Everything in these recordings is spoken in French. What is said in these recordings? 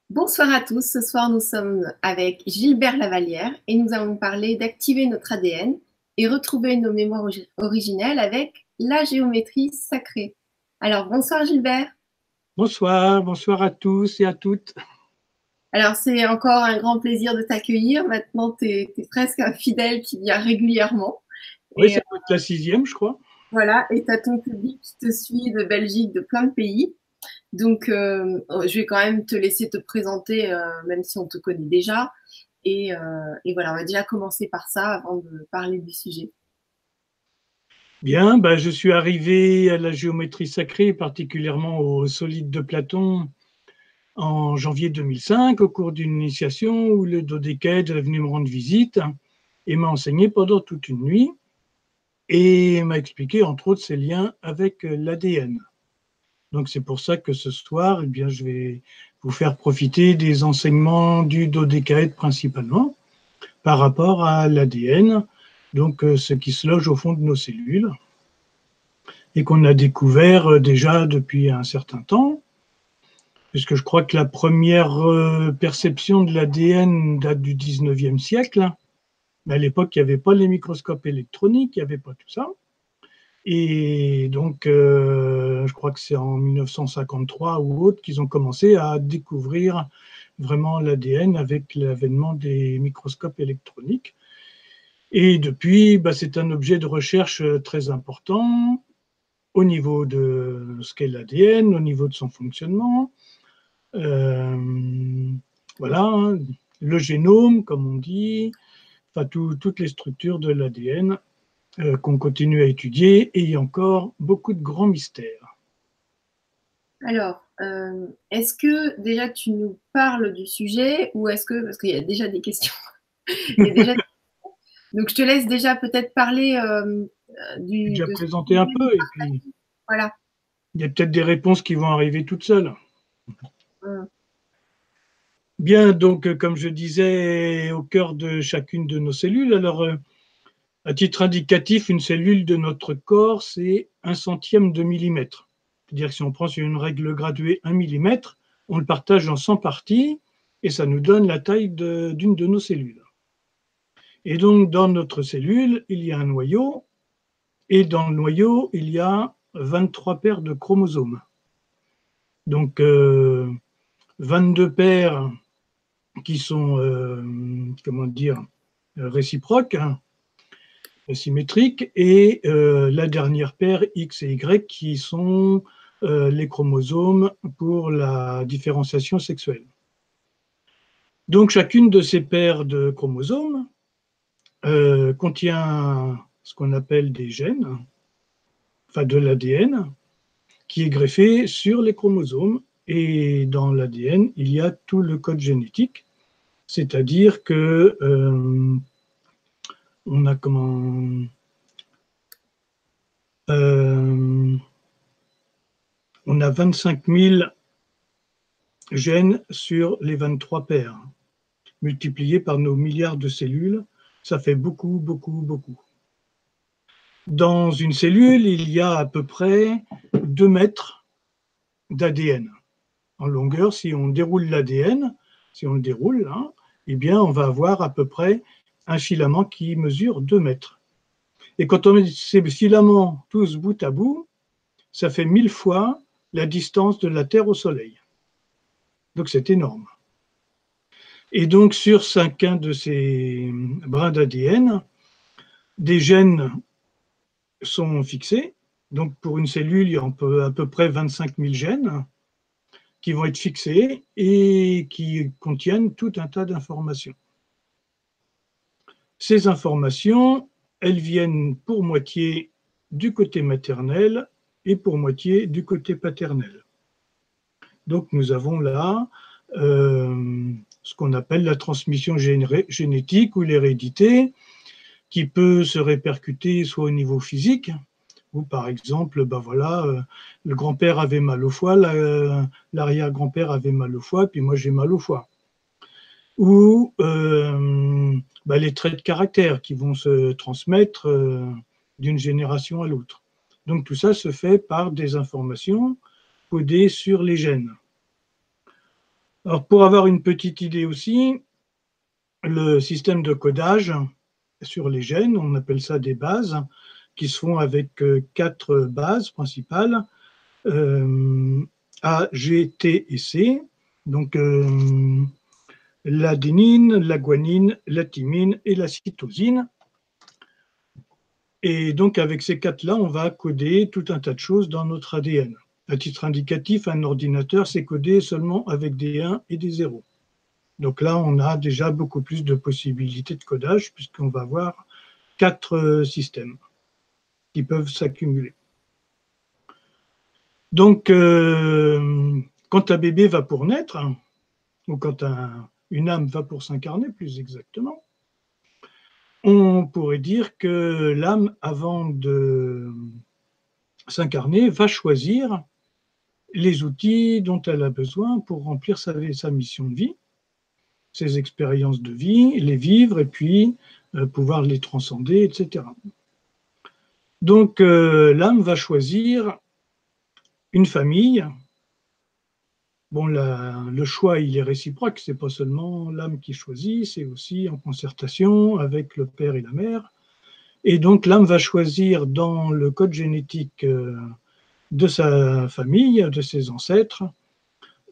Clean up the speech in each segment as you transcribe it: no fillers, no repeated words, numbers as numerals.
Bonsoir à tous. Ce soir, nous sommes avec Gilbert Lavallière et nous allons parler d'activer notre ADN et retrouver nos mémoires originelles avec la géométrie sacrée. Alors, bonsoir Gilbert. Bonsoir, bonsoir à tous et à toutes. Alors, c'est encore un grand plaisir de t'accueillir. Maintenant, tu es presque un fidèle qui vient régulièrement. Oui, Et ça doit être la sixième, je crois. voilà, et tu as ton public qui te suit de Belgique, de plein de pays. Donc, je vais quand même te laisser te présenter, même si on te connaît déjà. Et voilà, on va déjà commencer par ça avant de parler du sujet. Bien, je suis arrivé à la géométrie sacrée, particulièrement au solide de Platon, en janvier 2005, au cours d'une initiation où le dodécaèdre est venu me rendre visite et m'a enseigné pendant toute une nuit et m'a expliqué, entre autres, ses liens avec l'ADN. Donc, c'est pour ça que ce soir, eh bien, je vais vous faire profiter des enseignements du dodécaèdre principalement par rapport à l'ADN, donc ce qui se loge au fond de nos cellules et qu'on a découvert déjà depuis un certain temps, puisque je crois que la première perception de l'ADN date du 19e siècle. Mais à l'époque, il n'y avait pas les microscopes électroniques, il n'y avait pas tout ça. Et donc, je crois que c'est en 1953 ou autre qu'ils ont commencé à découvrir vraiment l'ADN avec l'avènement des microscopes électroniques. Et depuis, c'est un objet de recherche très important au niveau de ce qu'est l'ADN, au niveau de son fonctionnement. Voilà, hein, le génome, comme on dit, enfin toutes les structures de l'ADN qu'on continue à étudier et il y a encore beaucoup de grands mystères. Alors, est-ce que déjà tu nous parles du sujet ou est-ce que, parce qu'il y a déjà des questions, il y a déjà... Donc je te laisse déjà peut-être parler J'ai déjà de ce présenté un sujet. peu et puis Voilà. il y a peut-être des réponses qui vont arriver toutes seules. Hum. Bien, donc, comme je disais, au cœur de chacune de nos cellules, alors, à titre indicatif, une cellule de notre corps, c'est un centième de millimètre. C'est-à-dire que si on prend sur une règle graduée 1 millimètre, on le partage en 100 parties et ça nous donne la taille d'une de nos cellules. Et donc, dans notre cellule, il y a un noyau et dans le noyau, il y a 23 paires de chromosomes. Donc, 22 paires qui sont, comment dire, réciproques, hein, symétriques, et la dernière paire X et Y qui sont les chromosomes pour la différenciation sexuelle. Donc chacune de ces paires de chromosomes contient ce qu'on appelle des gènes, enfin de l'ADN, qui est greffé sur les chromosomes. Et dans l'ADN, il y a tout le code génétique, c'est-à-dire que on a comment euh, on a 25 000 gènes sur les 23 paires, multipliés par nos milliards de cellules, ça fait beaucoup, beaucoup, beaucoup. Dans une cellule, il y a à peu près 2 mètres d'ADN. En longueur, si on déroule l'ADN, si on le déroule, hein, eh bien, on va avoir à peu près un filament qui mesure 2 mètres. Et quand on met ces filaments tous bout à bout, ça fait 1000 fois la distance de la Terre au Soleil. Donc c'est énorme. Et donc sur chacun de ces brins d'ADN, des gènes sont fixés. Donc pour une cellule, il y a à peu près 25 000 gènes qui vont être fixés et qui contiennent tout un tas d'informations. Ces informations, elles viennent pour moitié du côté maternel et pour moitié du côté paternel. Donc nous avons là ce qu'on appelle la transmission génétique ou l'hérédité, qui peut se répercuter soit au niveau physique, où par exemple, voilà, le grand-père avait mal au foie, l'arrière-grand-père avait mal au foie, puis moi j'ai mal au foie. Ou les traits de caractère qui vont se transmettre d'une génération à l'autre. Donc tout ça se fait par des informations codées sur les gènes. Alors, pour avoir une petite idée aussi, le système de codage sur les gènes, on appelle ça des bases, qui se font avec 4 bases principales, A, G, T et C. Donc, l'adénine, la guanine, la thymine et la cytosine. Et donc, avec ces 4-là, on va coder tout un tas de choses dans notre ADN. À titre indicatif, un ordinateur, c'est codé seulement avec des 1 et des 0. Donc là, on a déjà beaucoup plus de possibilités de codage, puisqu'on va avoir 4 systèmes qui peuvent s'accumuler. Donc, quand un bébé va pour naître, ou quand une âme va pour s'incarner, plus exactement, on pourrait dire que l'âme, avant de s'incarner, va choisir les outils dont elle a besoin pour remplir sa mission de vie, ses expériences de vie, les vivre et puis pouvoir les transcender, etc. Donc, l'âme va choisir une famille. Bon, le choix, il est réciproque, c'est pas seulement l'âme qui choisit, c'est aussi en concertation avec le père et la mère. Et donc, l'âme va choisir dans le code génétique de sa famille, de ses ancêtres,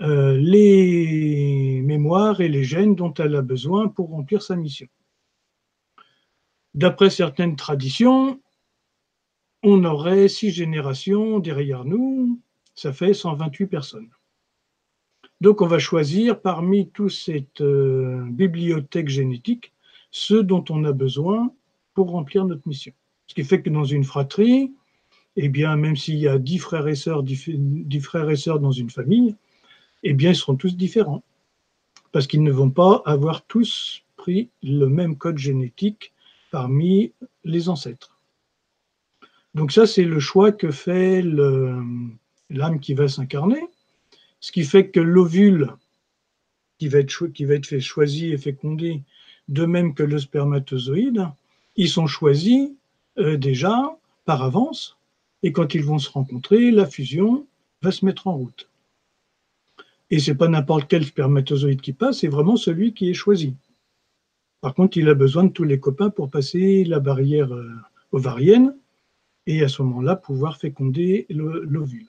les mémoires et les gènes dont elle a besoin pour remplir sa mission. D'après certaines traditions, on aurait 6 générations derrière nous, ça fait 128 personnes. Donc on va choisir parmi toute cette bibliothèque génétique ceux dont on a besoin pour remplir notre mission. Ce qui fait que dans une fratrie, eh bien, même s'il y a 10 frères et sœurs, 10 frères et sœurs dans une famille, eh bien, ils seront tous différents. Parce qu'ils ne vont pas avoir tous pris le même code génétique parmi les ancêtres. Donc ça, c'est le choix que fait l'âme qui va s'incarner, ce qui fait que l'ovule qui va être fait choisi et fécondé, de même que le spermatozoïde, ils sont choisis déjà par avance, et quand ils vont se rencontrer, la fusion va se mettre en route. Et c'est pas n'importe quel spermatozoïde qui passe, c'est vraiment celui qui est choisi. Par contre, il a besoin de tous les copains pour passer la barrière ovarienne et à ce moment-là pouvoir féconder l'ovule.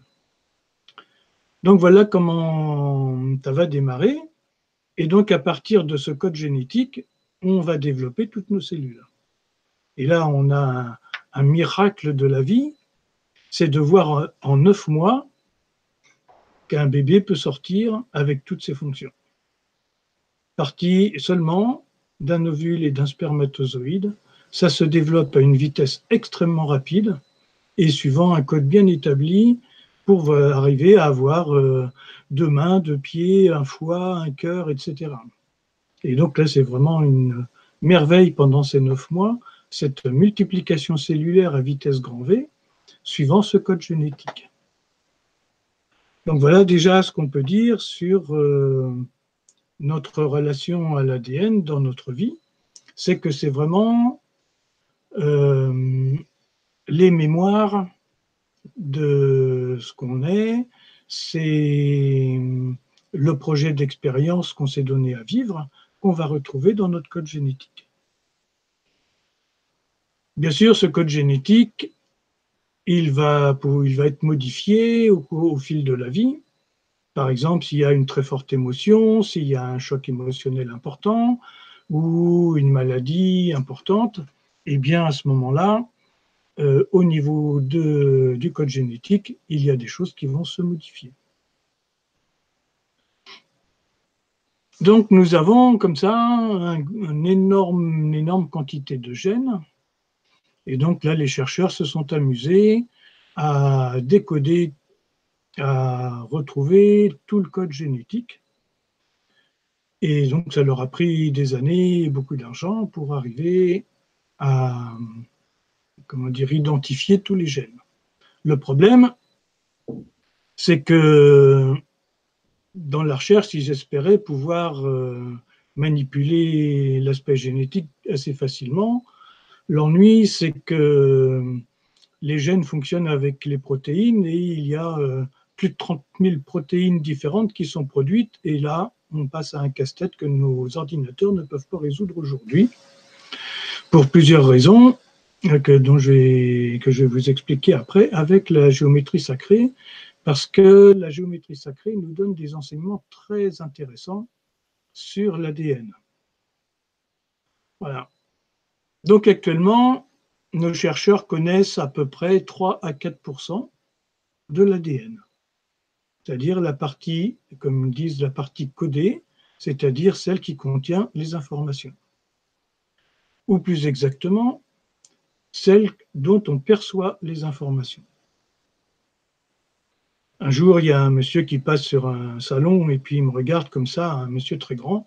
Donc voilà comment ça va démarrer. Et donc à partir de ce code génétique, on va développer toutes nos cellules. Et là, on a un miracle de la vie, c'est de voir en 9 mois qu'un bébé peut sortir avec toutes ses fonctions. Parti seulement d'un ovule et d'un spermatozoïde, ça se développe à une vitesse extrêmement rapide et suivant un code bien établi pour arriver à avoir 2 mains, 2 pieds, un foie, un cœur, etc. Et donc là, c'est vraiment une merveille pendant ces 9 mois, cette multiplication cellulaire à vitesse grand V, suivant ce code génétique. Donc voilà déjà ce qu'on peut dire sur notre relation à l'ADN dans notre vie, c'est que c'est vraiment les mémoires de ce qu'on est, c'est le projet d'expérience qu'on s'est donné à vivre, qu'on va retrouver dans notre code génétique. Bien sûr, ce code génétique, il va être modifié au fil de la vie. Par exemple, s'il y a une très forte émotion, s'il y a un choc émotionnel important ou une maladie importante, eh bien à ce moment-là, au niveau du code génétique, il y a des choses qui vont se modifier. Donc nous avons comme ça une énorme quantité de gènes. Et donc là, les chercheurs se sont amusés à décoder, à retrouver tout le code génétique. Et donc ça leur a pris des années et beaucoup d'argent pour arriver à identifier tous les gènes. Le problème, c'est que dans la recherche, ils espéraient pouvoir manipuler l'aspect génétique assez facilement. L'ennui, c'est que les gènes fonctionnent avec les protéines et il y a plus de 30 000 protéines différentes qui sont produites. Et là, on passe à un casse-tête que nos ordinateurs ne peuvent pas résoudre aujourd'hui, pour plusieurs raisons que je vais vous expliquer après avec la géométrie sacrée, parce que la géométrie sacrée nous donne des enseignements très intéressants sur l'ADN. Voilà. Donc actuellement, nos chercheurs connaissent à peu près 3 à 4% de l'ADN, c'est-à-dire la partie, comme ils disent, la partie codée, c'est-à-dire celle qui contient les informations. Ou plus exactement, celle dont on perçoit les informations. Un jour, il y a un monsieur qui passe sur un salon et puis il me regarde comme ça, un monsieur très grand,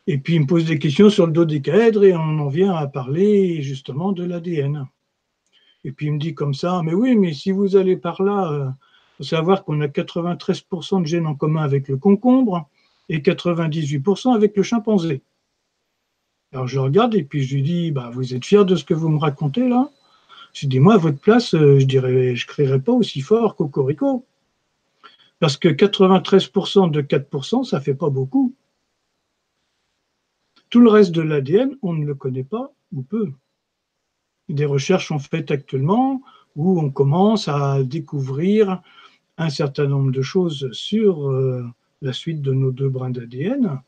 et puis il me pose des questions sur le dodécaèdre et on en vient à parler justement de l'ADN. Et puis il me dit comme ça, mais oui, mais si vous allez par là, faut savoir qu'on a 93% de gènes en commun avec le concombre et 98% avec le chimpanzé. Alors je le regarde et puis je lui dis, bah, vous êtes fier de ce que vous me racontez là? Je lui dis, moi à votre place, je crierais pas aussi fort cocorico. Parce que 93% de 4%, ça fait pas beaucoup. Tout le reste de l'ADN, on ne le connaît pas ou peu. Des recherches sont faites actuellement où on commence à découvrir un certain nombre de choses sur la suite de nos 2 brins d'ADN.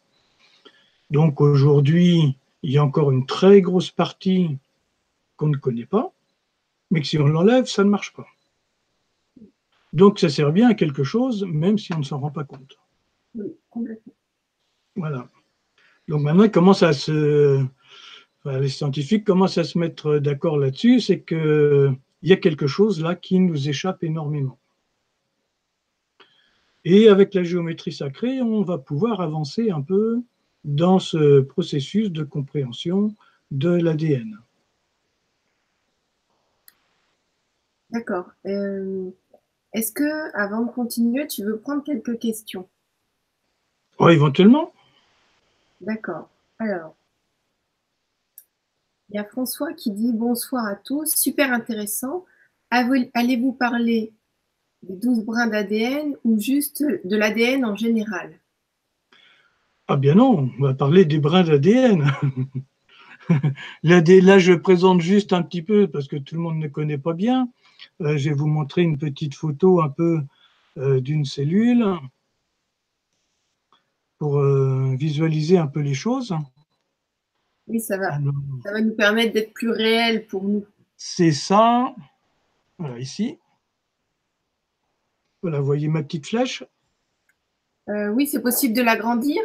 Donc aujourd'hui, il y a encore une très grosse partie qu'on ne connaît pas, mais que si on l'enlève, ça ne marche pas. Donc ça sert bien à quelque chose, même si on ne s'en rend pas compte. Oui, complètement. Voilà. Donc maintenant, les scientifiques commencent à se mettre d'accord là-dessus, c'est qu'il y a quelque chose là qui nous échappe énormément. Et avec la géométrie sacrée, on va pouvoir avancer un peu dans ce processus de compréhension de l'ADN. D'accord. Est-ce que, avant de continuer, tu veux prendre quelques questions? Oh, éventuellement, D'accord. Alors, il y a François qui dit bonsoir à tous, super intéressant. Allez-vous parler des 12 brins d'ADN ou juste de l'ADN en général? ah bien non, on va parler des brins d'ADN. Là, je présente juste un petit peu parce que tout le monde ne connaît pas bien. Je vais vous montrer une petite photo un peu d'une cellule pour visualiser un peu les choses. Oui, ça va. Alors, Ça va nous permettre d'être plus réels pour nous. c'est ça, voilà, ici. Voilà, vous voyez ma petite flèche. Oui, c'est possible de l'agrandir.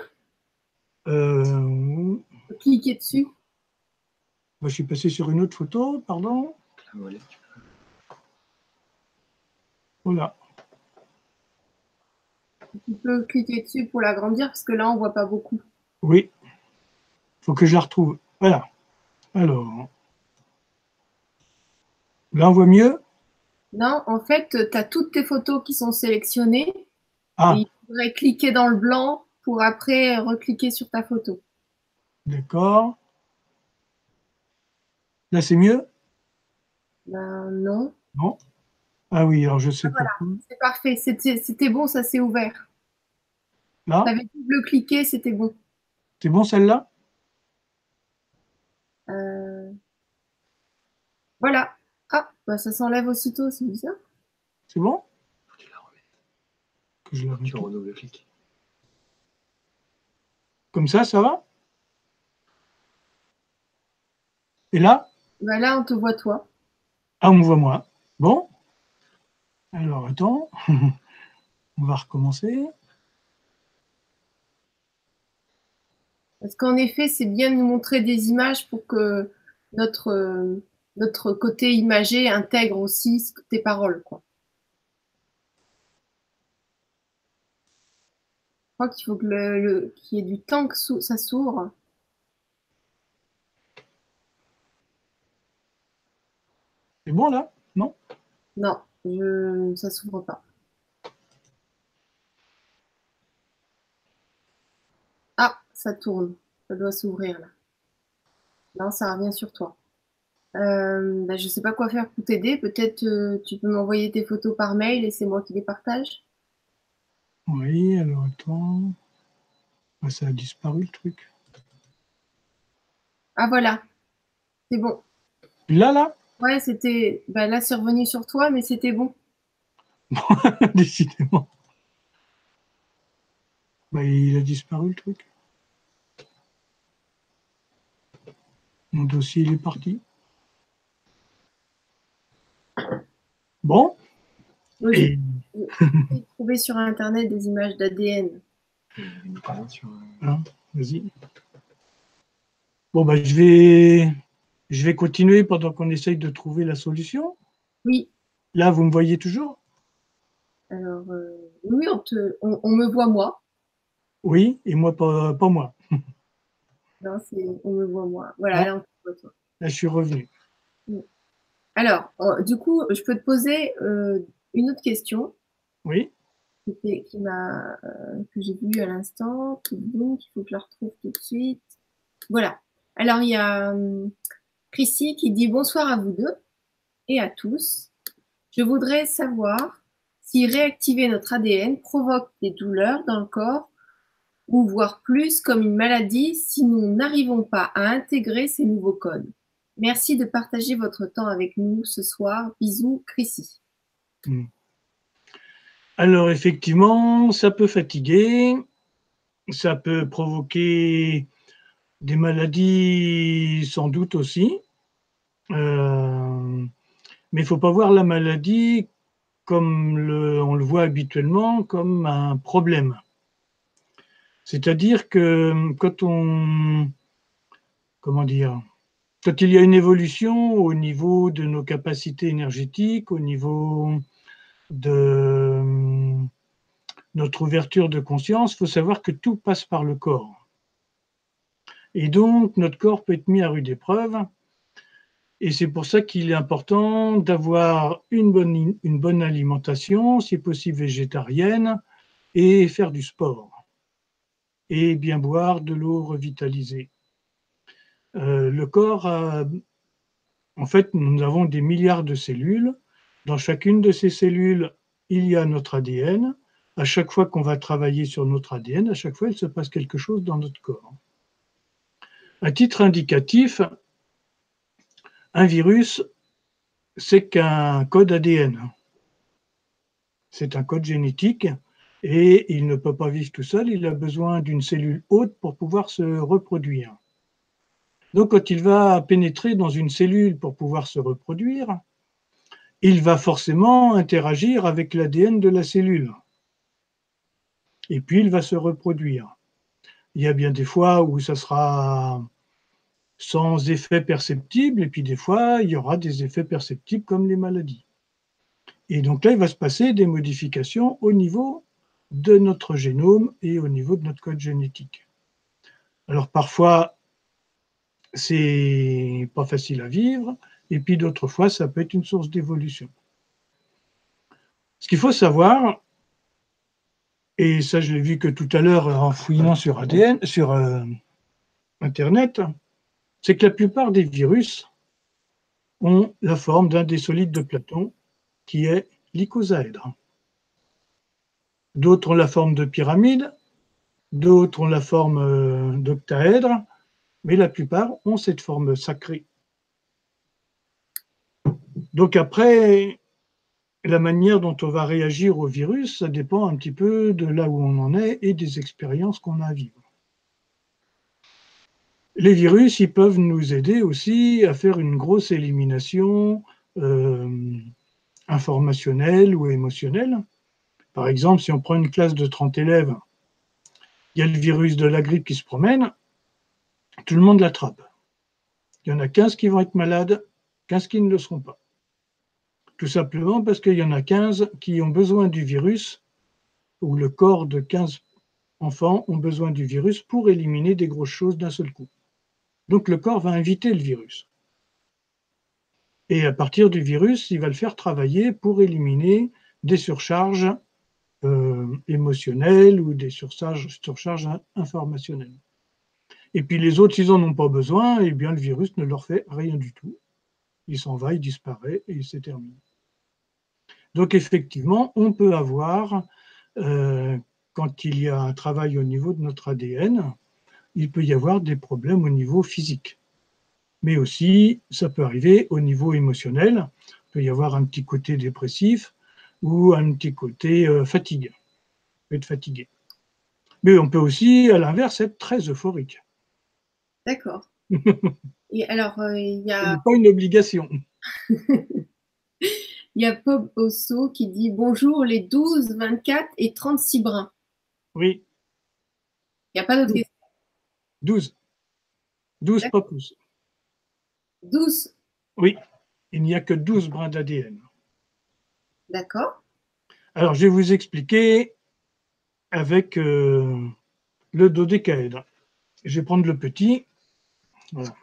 Euh, Cliquer dessus. je suis passé sur une autre photo, pardon. Voilà. Tu peux cliquer dessus pour l'agrandir parce que là, on voit pas beaucoup. Oui, il faut que je la retrouve. Voilà. Alors, là, on voit mieux. Non, en fait, tu as toutes tes photos qui sont sélectionnées et Ah, il faudrait cliquer dans le blanc pour après recliquer sur ta photo. d'accord. Là, c'est mieux? Ben non. Non. Ah oui, alors je Ah, sais voilà, pourquoi. c'est parfait. C'était bon, ça s'est ouvert. Tu Là, avais double-cliqué, c'était bon. c'est bon celle-là? Euh, voilà. Ah, bah ça s'enlève aussitôt, c'est bizarre. C'est bon? Que je la remette. Comme ça va? Et là? Bah là, on te voit toi. Ah, on me voit moi. Bon, alors attends, on va recommencer. Parce qu'en effet, c'est bien de nous montrer des images pour que notre, notre côté imagé intègre aussi tes paroles, quoi. Je crois qu'il faut que qu'il y ait du temps que ça s'ouvre. C'est bon là? Non? Non, ça s'ouvre pas. Ah, ça tourne. Ça doit s'ouvrir là. Non, ça revient sur toi. Bah, je sais pas quoi faire pour t'aider. Peut-être tu peux m'envoyer tes photos par mail et c'est moi qui les partage. Oui, alors attends. Ah, ça a disparu le truc. Ah voilà, c'est bon. Là, Ouais, c'était. Bah, là, c'est revenu sur toi, mais c'était bon. décidément. Bah, il a disparu le truc. Mon dossier, il est parti. Bon, Moi, et j'ai trouvé sur Internet des images d'ADN. hein, vas-y. Bon, bah, je vais continuer pendant qu'on essaye de trouver la solution. Oui, Là, vous me voyez toujours? alors, oui, on me voit moi. Oui, et moi, pas moi. Non, on me voit moi. Voilà, Ah, là, on te voit toi. là, je suis revenu. Mm. Alors, du coup, je peux te poser une autre question Oui, que j'ai vue à l'instant. Donc, il faut que je la retrouve tout de suite. Voilà. Alors, il y a Chrissy qui dit bonsoir à vous deux et à tous. Je voudrais savoir si réactiver notre ADN provoque des douleurs dans le corps ou voire plus comme une maladie si nous n'arrivons pas à intégrer ces nouveaux codes. Merci de partager votre temps avec nous ce soir. Bisous, Chrissy. hmm. Alors, effectivement, ça peut fatiguer, ça peut provoquer des maladies sans doute aussi, mais il ne faut pas voir la maladie comme on le voit habituellement, comme un problème. C'est-à-dire que comment dire, quand il y a une évolution au niveau de nos capacités énergétiques, au niveau de notre ouverture de conscience, il faut savoir que tout passe par le corps. Et donc, notre corps peut être mis à rude épreuve. Et c'est pour ça qu'il est important d'avoir une bonne alimentation, si possible végétarienne, et faire du sport. Et bien boire de l'eau revitalisée. Le corps, en fait, nous avons des milliards de cellules. Dans chacune de ces cellules, il y a notre ADN. À chaque fois qu'on va travailler sur notre ADN, à chaque fois, il se passe quelque chose dans notre corps. À titre indicatif, un virus, c'est qu'un code ADN. C'est un code génétique et il ne peut pas vivre tout seul, il a besoin d'une cellule hôte pour pouvoir se reproduire. Donc quand il va pénétrer dans une cellule pour pouvoir se reproduire, il va forcément interagir avec l'ADN de la cellule. Et puis il va se reproduire. Il y a bien des fois où ça sera sans effet perceptible, et puis des fois, il y aura des effets perceptibles comme les maladies. Et donc là, il va se passer des modifications au niveau de notre génome et au niveau de notre code génétique. Alors parfois, c'est pas facile à vivre, et puis d'autres fois, ça peut être une source d'évolution. Ce qu'il faut savoir, et ça je l'ai vu que tout à l'heure en fouillant sur ADN, sur Internet, c'est que la plupart des virus ont la forme d'un des solides de Platon, qui est l'icosaèdre. D'autres ont la forme de pyramide, d'autres ont la forme d'octaèdre, mais la plupart ont cette forme sacrée. Donc après, la manière dont on va réagir au virus, ça dépend un petit peu de là où on en est et des expériences qu'on a à vivre. Les virus, ils peuvent nous aider aussi à faire une grosse élimination informationnelle ou émotionnelle. Par exemple, si on prend une classe de 30 élèves, il y a le virus de la grippe qui se promène, tout le monde l'attrape. Il y en a 15 qui vont être malades, 15 qui ne le seront pas. Tout simplement parce qu'il y en a 15 qui ont besoin du virus, ou le corps de 15 enfants ont besoin du virus pour éliminer des grosses choses d'un seul coup. Donc le corps va inviter le virus. Et à partir du virus, il va le faire travailler pour éliminer des surcharges émotionnelles ou des surcharges informationnelles. Et puis les autres, s'ils n'en ont pas besoin, eh bien le virus ne leur fait rien du tout. Il s'en va, il disparaît et c'est terminé. Donc effectivement, on peut avoir, quand il y a un travail au niveau de notre ADN, il peut y avoir des problèmes au niveau physique. Mais aussi, ça peut arriver au niveau émotionnel. Il peut y avoir un petit côté dépressif ou un petit côté fatigué. Être fatigué. Mais on peut aussi, à l'inverse, être très euphorique. D'accord. Et alors, il y Ce a, n'est pas une obligation. il y a Pop Osso qui dit bonjour les 12, 24 et 36 brins. Oui, Il n'y a pas d'autre question. 12. 12 pas plus. 12, Oui, il n'y a que 12 brins d'ADN. d'accord. Alors, je vais vous expliquer avec le dodécaèdre. Je vais prendre le petit. Voilà.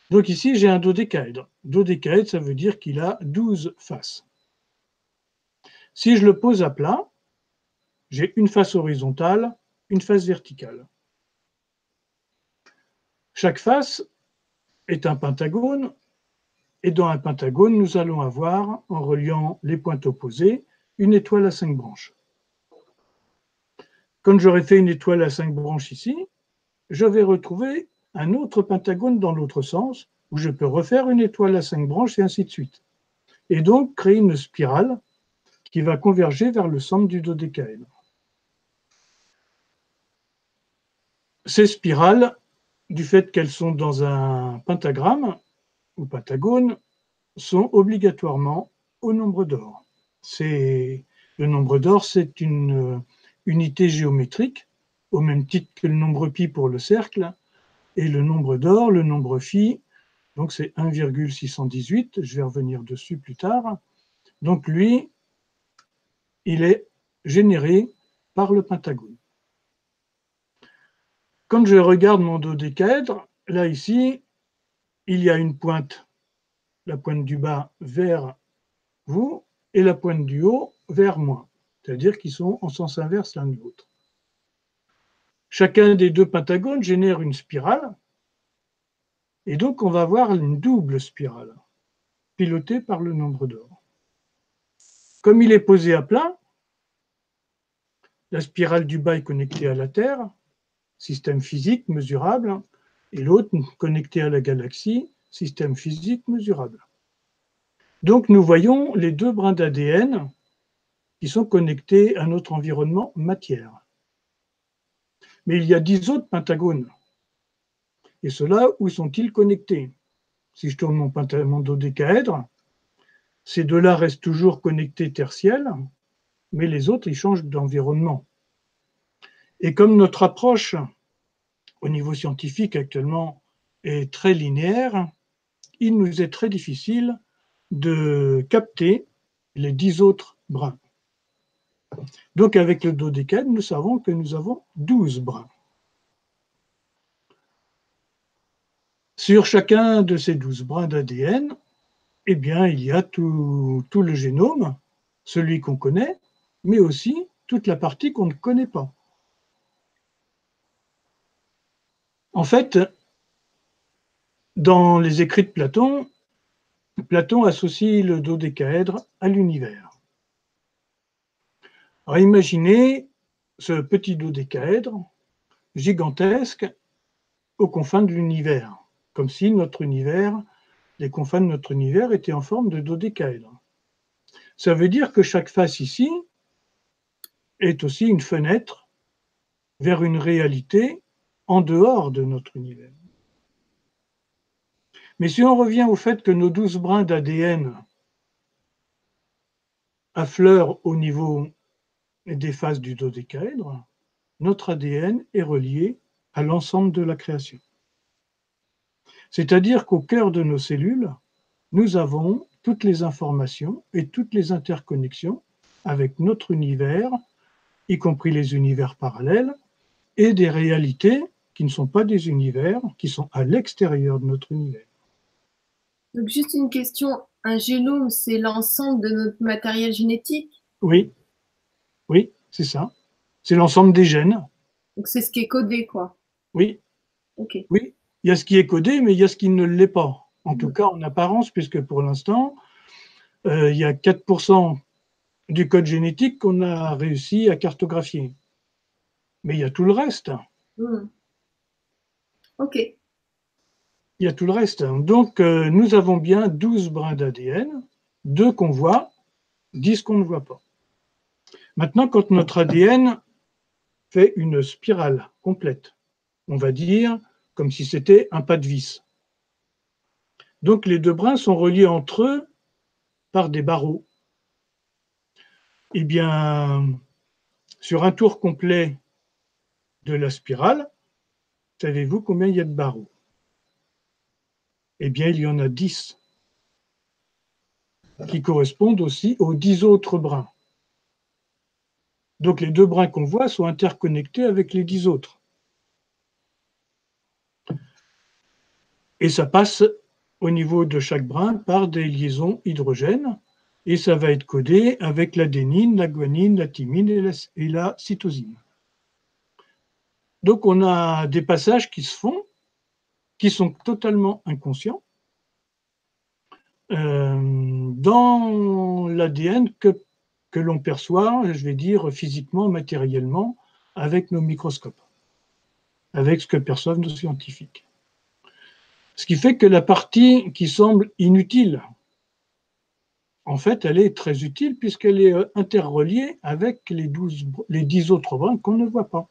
Donc ici, j'ai un dodécaèdre. Dodécaèdre, ça veut dire qu'il a 12 faces. Si je le pose à plat, j'ai une face horizontale, une face verticale. Chaque face est un pentagone, et dans un pentagone, nous allons avoir, en reliant les pointes opposées, une étoile à 5 branches. Quand j'aurai fait une étoile à 5 branches ici, je vais retrouver un autre pentagone dans l'autre sens, où je peux refaire une étoile à 5 branches et ainsi de suite. Et donc créer une spirale qui va converger vers le centre du dodécaèdre. Ces spirales, du fait qu'elles sont dans un pentagramme ou pentagone, sont obligatoirement au nombre d'or. Le nombre d'or, c'est une unité géométrique, au même titre que le nombre pi pour le cercle, et le nombre d'or, le nombre phi, donc c'est 1,618, je vais revenir dessus plus tard. Donc lui, il est généré par le pentagone. Quand je regarde mon dodécaèdre, là ici, il y a une pointe, la pointe du bas vers vous, et la pointe du haut vers moi. C'est-à-dire qu'ils sont en sens inverse l'un de l'autre. Chacun des deux pentagones génère une spirale, et donc on va avoir une double spirale, pilotée par le nombre d'or. Comme il est posé à plat, la spirale du bas est connectée à la Terre, système physique mesurable, et l'autre connectée à la galaxie, système physique mesurable. Donc nous voyons les deux brins d'ADN qui sont connectés à notre environnement matière. Mais il y a 10 autres pentagones. Et ceux-là, où sont-ils connectés? Si je tourne mon dodécaèdre, ces deux-là restent toujours connectés tertiels, mais les autres, ils changent d'environnement. Et comme notre approche au niveau scientifique actuellement est très linéaire, il nous est très difficile de capter les 10 autres brins. Donc avec le dodécaèdre, nous savons que nous avons 12 brins. Sur chacun de ces 12 brins d'ADN, eh bien, il y a tout le génome, celui qu'on connaît, mais aussi toute la partie qu'on ne connaît pas. En fait, dans les écrits de Platon, Platon associe le dodécaèdre à l'univers. Alors imaginez ce petit dodécaèdre gigantesque aux confins de l'univers, comme si notre univers, les confins de notre univers étaient en forme de dodécaèdre. Ça veut dire que chaque face ici est aussi une fenêtre vers une réalité en dehors de notre univers. Mais si on revient au fait que nos 12 brins d'ADN affleurent au niveau des faces du dodécaèdre, notre ADN est relié à l'ensemble de la création. C'est-à-dire qu'au cœur de nos cellules, nous avons toutes les informations et toutes les interconnexions avec notre univers, y compris les univers parallèles, et des réalités qui ne sont pas des univers, qui sont à l'extérieur de notre univers. Donc, juste une question. Un génome, c'est l'ensemble de notre matériel génétique? Oui, oui, c'est ça. C'est l'ensemble des gènes. Donc, c'est ce qui est codé, quoi. Oui, Ok. oui. Il y a ce qui est codé, mais il y a ce qui ne l'est pas. En tout cas, en apparence, puisque pour l'instant, il y a 4% du code génétique qu'on a réussi à cartographier. Mais il y a tout le reste. Hmm. Ok. Il y a tout le reste. Donc, nous avons bien 12 brins d'ADN, 2 qu'on voit, 10 qu'on ne voit pas. Maintenant, quand notre ADN fait une spirale complète, on va dire comme si c'était un pas de vis. Donc, les 2 brins sont reliés entre eux par des barreaux. Eh bien, sur un tour complet de la spirale, savez-vous combien il y a de barreaux? Eh bien, il y en a 10 qui correspondent aussi aux 10 autres brins. Donc, les 2 brins qu'on voit sont interconnectés avec les 10 autres. Et ça passe au niveau de chaque brin par des liaisons hydrogènes. Et ça va être codé avec l'adénine, la guanine, la thymine et la cytosine. Donc, on a des passages qui se font, qui sont totalement inconscients dans l'ADN que l'on perçoit, je vais dire, physiquement, matériellement, avec nos microscopes, avec ce que perçoivent nos scientifiques. Ce qui fait que la partie qui semble inutile, en fait, elle est très utile puisqu'elle est interreliée avec les 10 autres brins qu'on ne voit pas.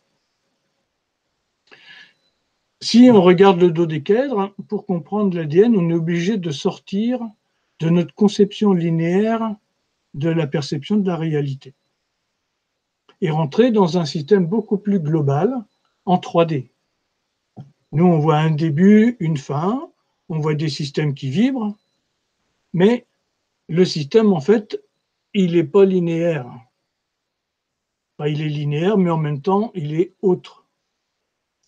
Si on regarde le dodécaèdre, pour comprendre l'ADN, on est obligé de sortir de notre conception linéaire de la perception de la réalité et rentrer dans un système beaucoup plus global en 3D. Nous, on voit un début, une fin, on voit des systèmes qui vibrent, mais le système, en fait, il n'est pas linéaire. Enfin, il est linéaire, mais en même temps, il est autre.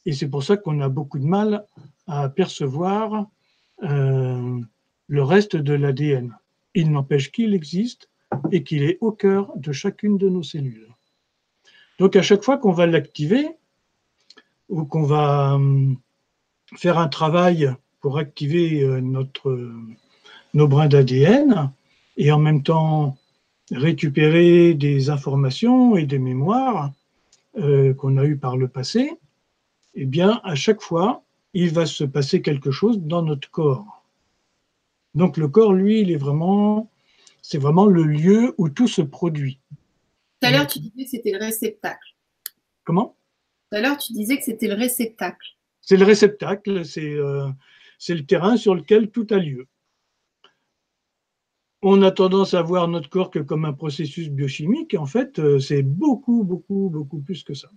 Et c'est pour ça qu'on a beaucoup de mal à percevoir le reste de l'ADN. Il n'empêche qu'il existe et qu'il est au cœur de chacune de nos cellules. Donc à chaque fois qu'on va l'activer ou qu'on va faire un travail pour activer nos brins d'ADN et en même temps récupérer des informations et des mémoires qu'on a eues par le passé, eh bien, à chaque fois, il va se passer quelque chose dans notre corps. Donc le corps, lui, c'est vraiment le lieu où tout se produit. Tout à l'heure, tu disais que c'était le réceptacle. Comment? Tout à l'heure, tu disais que c'était le réceptacle. C'est le réceptacle, c'est le terrain sur lequel tout a lieu. On a tendance à voir notre corps que comme un processus biochimique, et en fait, c'est beaucoup, beaucoup, beaucoup plus que ça.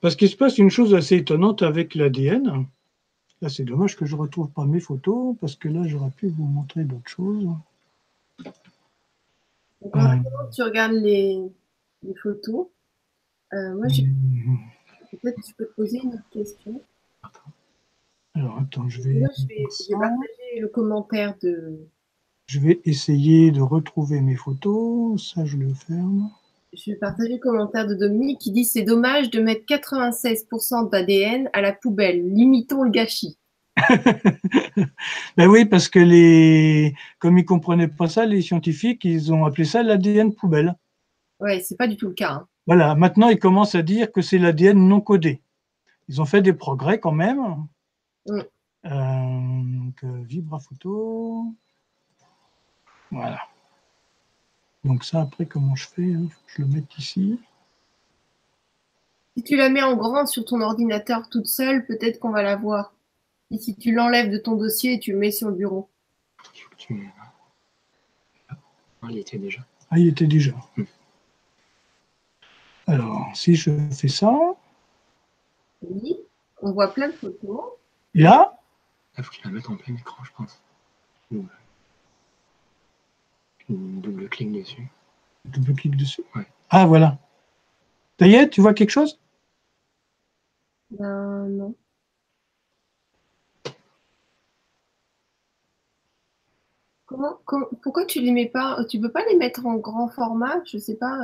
Parce qu'il se passe une chose assez étonnante avec l'ADN. Là, c'est dommage que je ne retrouve pas mes photos, parce que là, j'aurais pu vous montrer d'autres choses. Donc, en attendant, tu regardes les photos. Moi, peut-être que je peux te poser une autre question. Alors, attends, je vais partager le commentaire de. Je vais essayer de retrouver mes photos. Ça, je le ferme. Je vais partager le commentaire de Dominique qui dit: c'est dommage de mettre 96% d'ADN à la poubelle. Limitons le gâchis. Ben oui, parce que comme ils ne comprenaient pas ça, les scientifiques, ils ont appelé ça l'ADN poubelle. Ouais, c'est pas du tout le cas. Hein. Voilà, maintenant ils commencent à dire que c'est l'ADN non codé. Ils ont fait des progrès quand même. Vibra photo. Voilà. Donc ça, après, comment je fais? Faut que je le mette ici. Si tu la mets en grand sur ton ordinateur toute seule, peut-être qu'on va la voir. Et si tu l'enlèves de ton dossier et tu le mets sur le bureau. Ah, il était déjà. Ah, il était déjà. Alors, si je fais ça. Oui, on voit plein de photos. Là. Il faut que tu la mettes en plein écran, je pense. Double-clic dessus. Double-clic dessus? Ouais. Ah, voilà. Ça y est, tu vois quelque chose? Ben non. Pourquoi tu les mets pas? Tu peux pas les mettre en grand format? Je sais pas.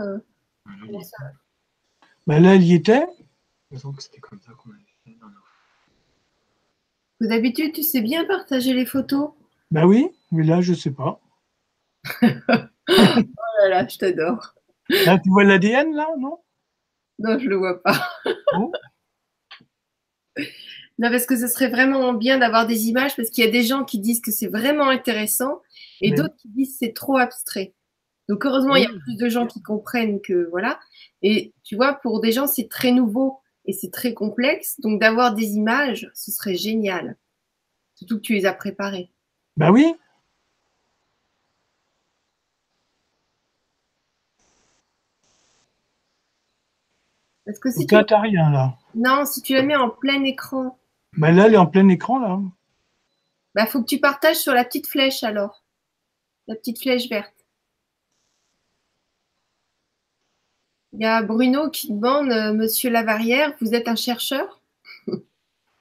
Ben là, il y était. Il me semble que c'était comme ça qu'on avait fait dans D'habitude, tu sais bien partager les photos. Ben oui, mais là, je sais pas. Oh là là, je t'adore. Là, tu vois l'ADN, là, non? Non, je le vois pas. Bon. Non, parce que ce serait vraiment bien d'avoir des images, parce qu'il y a des gens qui disent que c'est vraiment intéressant et Oui. d'autres qui disent que c'est trop abstrait. Donc heureusement, il y a Oui. plus de gens qui comprennent que voilà. Et tu vois, pour des gens, c'est très nouveau et c'est très complexe. Donc d'avoir des images, ce serait génial. Surtout que tu les as préparées. Ben oui. Parce que si Donc tu là, t'as rien, là. non, si tu la mets en plein écran, Ben là, elle est en plein écran, là. bah faut que tu partages sur la petite flèche alors, la petite flèche verte. Il y a Bruno qui demande, Monsieur Lavarrière, vous êtes un chercheur?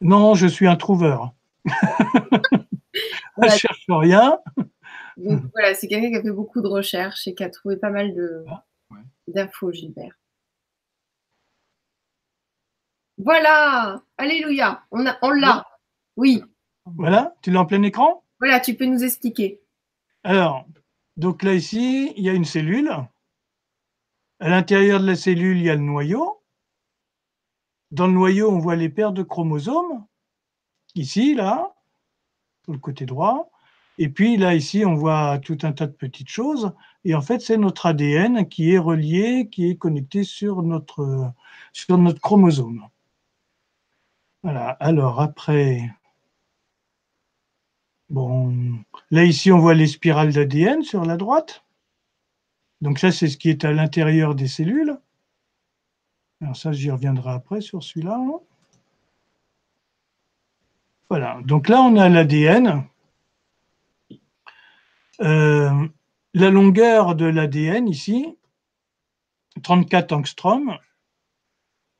Non, je suis un trouveur. Je Voilà, cherche rien. donc voilà, c'est quelqu'un qui a fait beaucoup de recherches et qui a trouvé pas mal Ah, ouais. d'infos, Gilbert. Voilà, alléluia, on l'a. Oui, Voilà, tu l'as en plein écran? voilà, tu peux nous expliquer. Alors, donc là, ici, il y a une cellule. À l'intérieur de la cellule, il y a le noyau. Dans le noyau, on voit les paires de chromosomes. Ici, là, sur le côté droit. Et puis là, ici, on voit tout un tas de petites choses. Et en fait, c'est notre ADN qui est relié, qui est connecté sur notre chromosome. Voilà. Alors après, bon, là, ici, on voit les spirales d'ADN sur la droite. Donc ça, c'est ce qui est à l'intérieur des cellules. Alors ça, j'y reviendrai après sur celui-là. Voilà. Donc là, on a l'ADN. La longueur de l'ADN ici, 34 angstroms,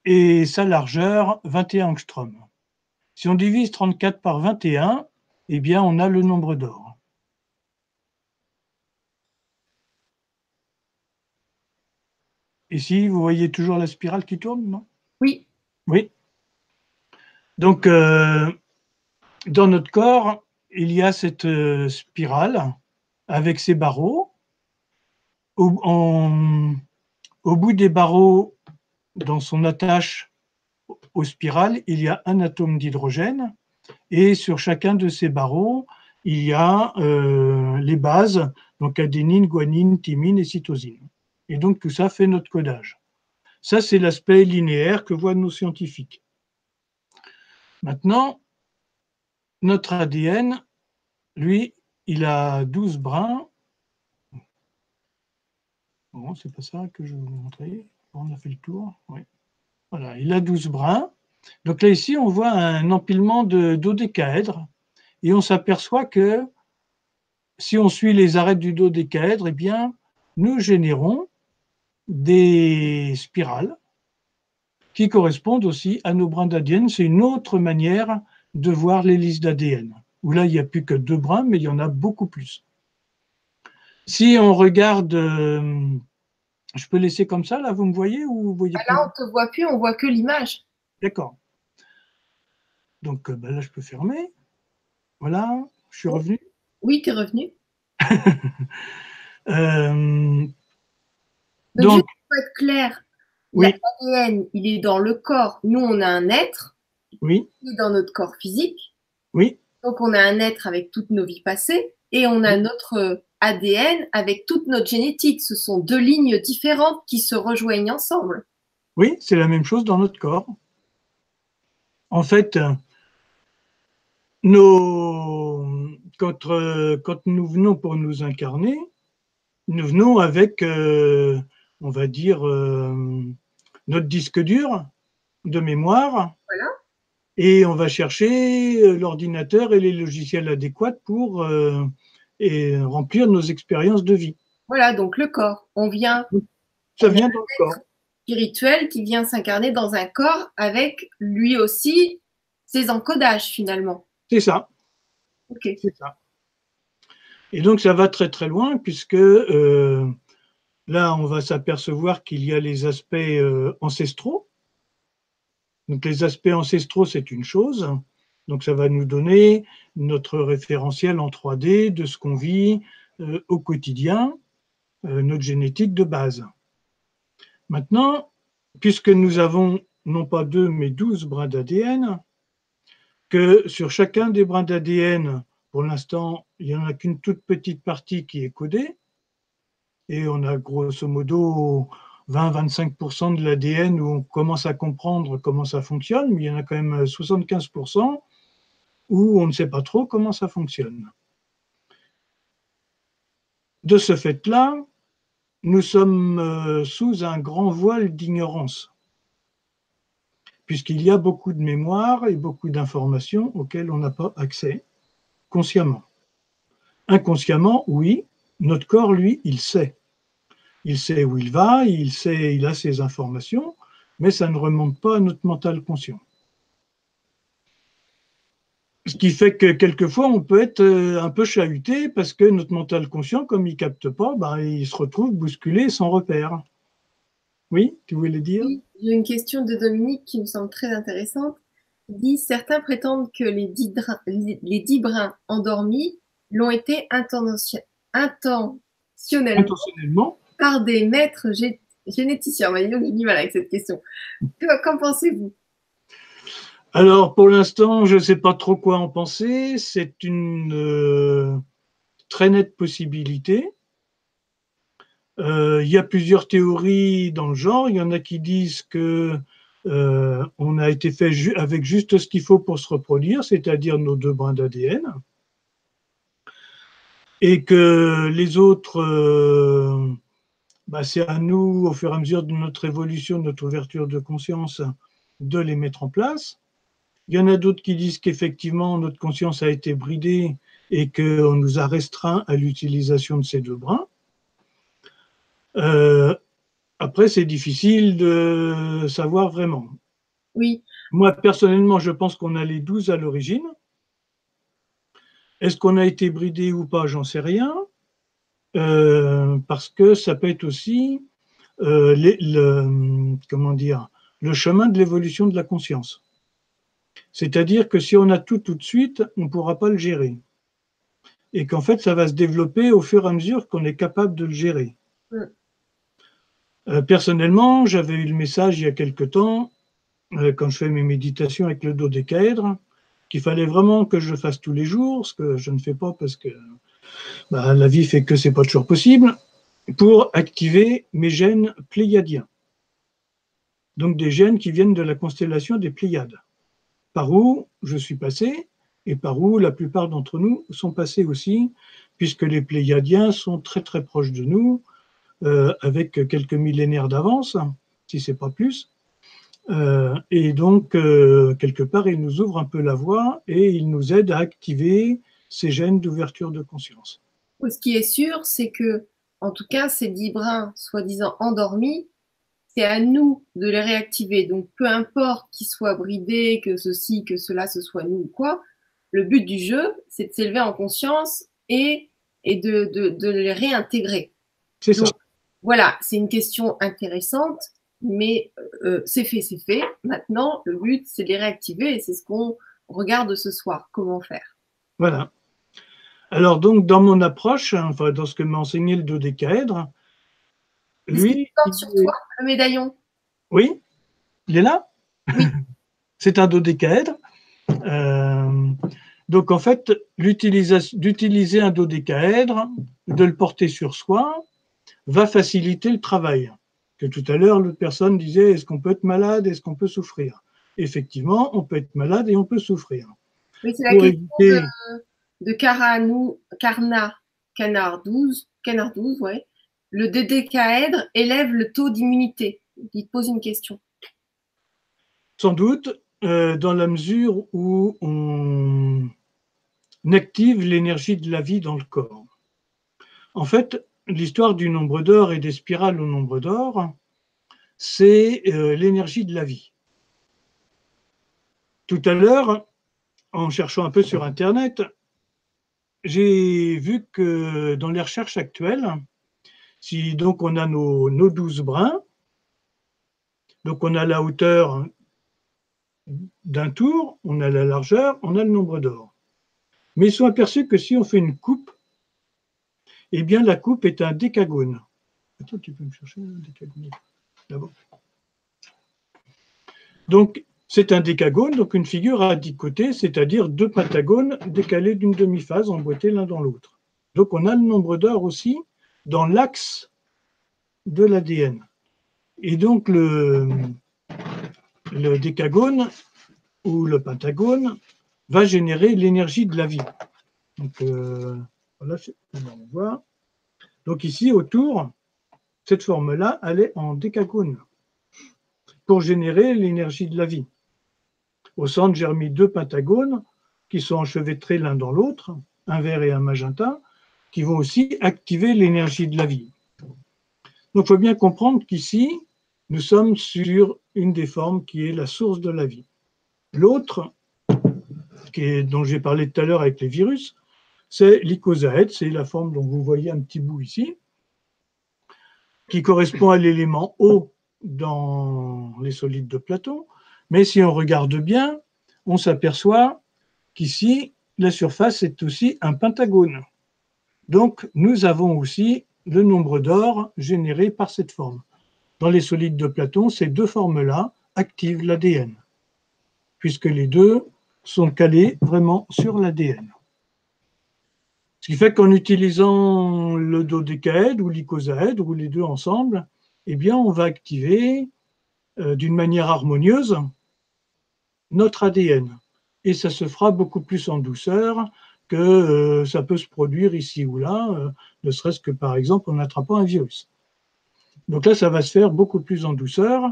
et sa largeur, 21 angstroms. Si on divise 34 par 21, eh bien, on a le nombre d'or. Ici, vous voyez toujours la spirale qui tourne, non? Oui, Oui. Donc, dans notre corps, il y a cette spirale avec ses barreaux. Au, au bout des barreaux, dans son attache aux spirales, il y a un atome d'hydrogène. Et sur chacun de ces barreaux, il y a les bases, donc adénine, guanine, thymine et cytosine. Et donc tout ça fait notre codage. Ça, c'est l'aspect linéaire que voient nos scientifiques. Maintenant, notre ADN, lui, il a 12 brins. Bon, c'est pas ça que je vais vous montrer. On a fait le tour. Oui. Voilà, il a 12 brins. Donc là, ici, on voit un empilement de dodécaèdres. Et on s'aperçoit que si on suit les arêtes du dodécaèdre, eh bien, nous générons des spirales qui correspondent aussi à nos brins d'ADN. C'est une autre manière de voir l'hélice d'ADN, où là, il n'y a plus que 2 brins, mais il y en a beaucoup plus. Si on regarde, je peux laisser comme ça, là, vous me voyez ou vous voyez plus? là, on te voit plus, on voit que l'image. D'accord. Donc ben là, je peux fermer. Voilà, je suis revenu. Oui, tu es revenu. Euh, Donc, donc, juste pour être clair, oui, l'ADN, il est dans le corps. Nous, on a un être, oui, il est dans notre corps physique. oui, Donc, on a un être avec toutes nos vies passées et on a notre ADN avec toute notre génétique. Ce sont deux lignes différentes qui se rejoignent ensemble. oui, c'est la même chose dans notre corps. En fait, quand nous venons pour nous incarner, nous venons avec, on va dire, notre disque dur de mémoire Voilà. et on va chercher l'ordinateur et les logiciels adéquats pour remplir nos expériences de vie. Voilà, donc le corps. On Ça a vient dans le corps. spirituel qui vient s'incarner dans un corps avec lui aussi ses encodages finalement. C'est ça. Ok. C'est ça. Et donc ça va très très loin puisque là on va s'apercevoir qu'il y a les aspects ancestraux. Donc les aspects ancestraux c'est une chose. Donc ça va nous donner notre référentiel en 3D de ce qu'on vit au quotidien. notre génétique de base. Maintenant, puisque nous avons non pas 2, mais 12 brins d'ADN, que sur chacun des brins d'ADN, pour l'instant, il n'y en a qu'une toute petite partie qui est codée, et on a grosso modo 20-25% de l'ADN où on commence à comprendre comment ça fonctionne, mais il y en a quand même 75% où on ne sait pas trop comment ça fonctionne. De ce fait-là, nous sommes sous un grand voile d'ignorance, puisqu'il y a beaucoup de mémoire et beaucoup d'informations auxquelles on n'a pas accès consciemment. Inconsciemment, oui, notre corps, lui, il sait. Il sait où il va, il a ses informations, mais ça ne remonte pas à notre mental conscient. Ce qui fait que quelquefois, on peut être un peu chahuté parce que notre mental conscient, comme il ne capte pas, il se retrouve bousculé sans repère. Oui, tu voulais dire? Oui, j'ai une question de Dominique qui me semble très intéressante. Il dit, certains prétendent que les 10 brins endormis l'ont été intentionnellement Intentionnellement. par des maîtres généticiens. J'ai du mal avec cette question. Qu'en pensez-vous? Alors, pour l'instant, je ne sais pas trop quoi en penser. C'est une très nette possibilité. Il y a plusieurs théories dans le genre. Il y en a qui disent que on a été fait avec juste ce qu'il faut pour se reproduire, c'est-à-dire nos 2 brins d'ADN, et que les autres, c'est à nous, au fur et à mesure de notre évolution, de notre ouverture de conscience, de les mettre en place. Il y en a d'autres qui disent qu'effectivement, notre conscience a été bridée et qu'on nous a restreint à l'utilisation de ces 2 brins. Après, c'est difficile de savoir vraiment. Oui. Moi, personnellement, je pense qu'on a les 12 à l'origine. Est-ce qu'on a été bridé ou pas? J'en sais rien. Parce que ça peut être aussi comment dire, le chemin de l'évolution de la conscience. C'est-à-dire que si on a tout de suite, on ne pourra pas le gérer. Et qu'en fait, ça va se développer au fur et à mesure qu'on est capable de le gérer. Personnellement, j'avais eu le message il y a quelque temps, quand je fais mes méditations avec le dodécaèdre, qu'il fallait vraiment que je le fasse tous les jours, ce que je ne fais pas parce que la vie fait que c'est pas toujours possible, pour activer mes gènes pléiadiens. Donc des gènes qui viennent de la constellation des Pléiades, par où je suis passé et par où la plupart d'entre nous sont passés aussi, puisque les Pléiadiens sont très très proches de nous, avec quelques millénaires d'avance, si c'est pas plus. Et donc, quelque part, ils nous ouvrent un peu la voie et ils nous aident à activer ces gènes d'ouverture de conscience. Ce qui est sûr, c'est que, en tout cas, ces 10 brins soi-disant endormis, c'est à nous de les réactiver. Donc, peu importe qu'ils soient bridés, que ceci, que cela, ce soit nous ou quoi, le but du jeu, c'est de s'élever en conscience et de les réintégrer. C'est ça. Voilà, c'est une question intéressante, mais c'est fait, c'est fait. Maintenant, le but, c'est de les réactiver et c'est ce qu'on regarde ce soir. Comment faire? Voilà. Alors, donc, dans mon approche, enfin, dans ce que m'a enseigné le dodécaèdre, lui. Il porte sur toi le médaillon? Oui, il est là? Oui. C'est un dodécaèdre. Donc, en fait, d'utiliser un dodécaèdre, de le porter sur soi, va faciliter le travail. Que tout à l'heure, l'autre personne disait, est-ce qu'on peut être malade, est-ce qu'on peut souffrir? Effectivement, on peut être malade et on peut souffrir. Oui, c'est la question de Canard 12, ouais. Le dodécaèdre élève le taux d'immunité. Il pose une question. Sans doute, dans la mesure où on active l'énergie de la vie dans le corps. En fait, l'histoire du nombre d'or et des spirales au nombre d'or, c'est l'énergie de la vie. Tout à l'heure, en cherchant un peu sur Internet, j'ai vu que dans les recherches actuelles, si donc on a nos 12 brins, donc on a la hauteur d'un tour, on a la largeur, on a le nombre d'or. Mais ils sont aperçus que si on fait une coupe, eh bien la coupe est un décagone. Attends, tu peux me chercher un décagone d'abord. Donc, c'est un décagone, donc une figure à 10 côtés, c'est-à-dire deux pentagones décalés d'une demi-phase emboîtés l'un dans l'autre. Donc, on a le nombre d'or aussi dans l'axe de l'ADN. Et donc, le décagone ou le pentagone va générer l'énergie de la vie. Donc, voilà, on voit. Donc ici, autour, cette forme-là, elle est en décagone pour générer l'énergie de la vie. Au centre, j'ai remis deux pentagones qui sont enchevêtrés l'un dans l'autre, un vert et un magenta, qui vont aussi activer l'énergie de la vie. Donc il faut bien comprendre qu'ici, nous sommes sur une des formes qui est la source de la vie. L'autre, dont j'ai parlé tout à l'heure avec les virus, c'est l'icosaèdre, c'est la forme dont vous voyez un petit bout ici, qui correspond à l'élément eau dans les solides de Platon. Mais si on regarde bien, on s'aperçoit qu'ici, la surface est aussi un pentagone. Donc, nous avons aussi le nombre d'or généré par cette forme. Dans les solides de Platon, ces deux formes-là activent l'ADN, puisque les deux sont calés vraiment sur l'ADN. Ce qui fait qu'en utilisant le dodécaèdre ou l'icosaèdre, ou les deux ensemble, eh bien, on va activer d'une manière harmonieuse notre ADN. Et ça se fera beaucoup plus en douceur que ça peut se produire ici ou là, ne serait-ce que par exemple en attrapant un virus. Donc là, ça va se faire beaucoup plus en douceur.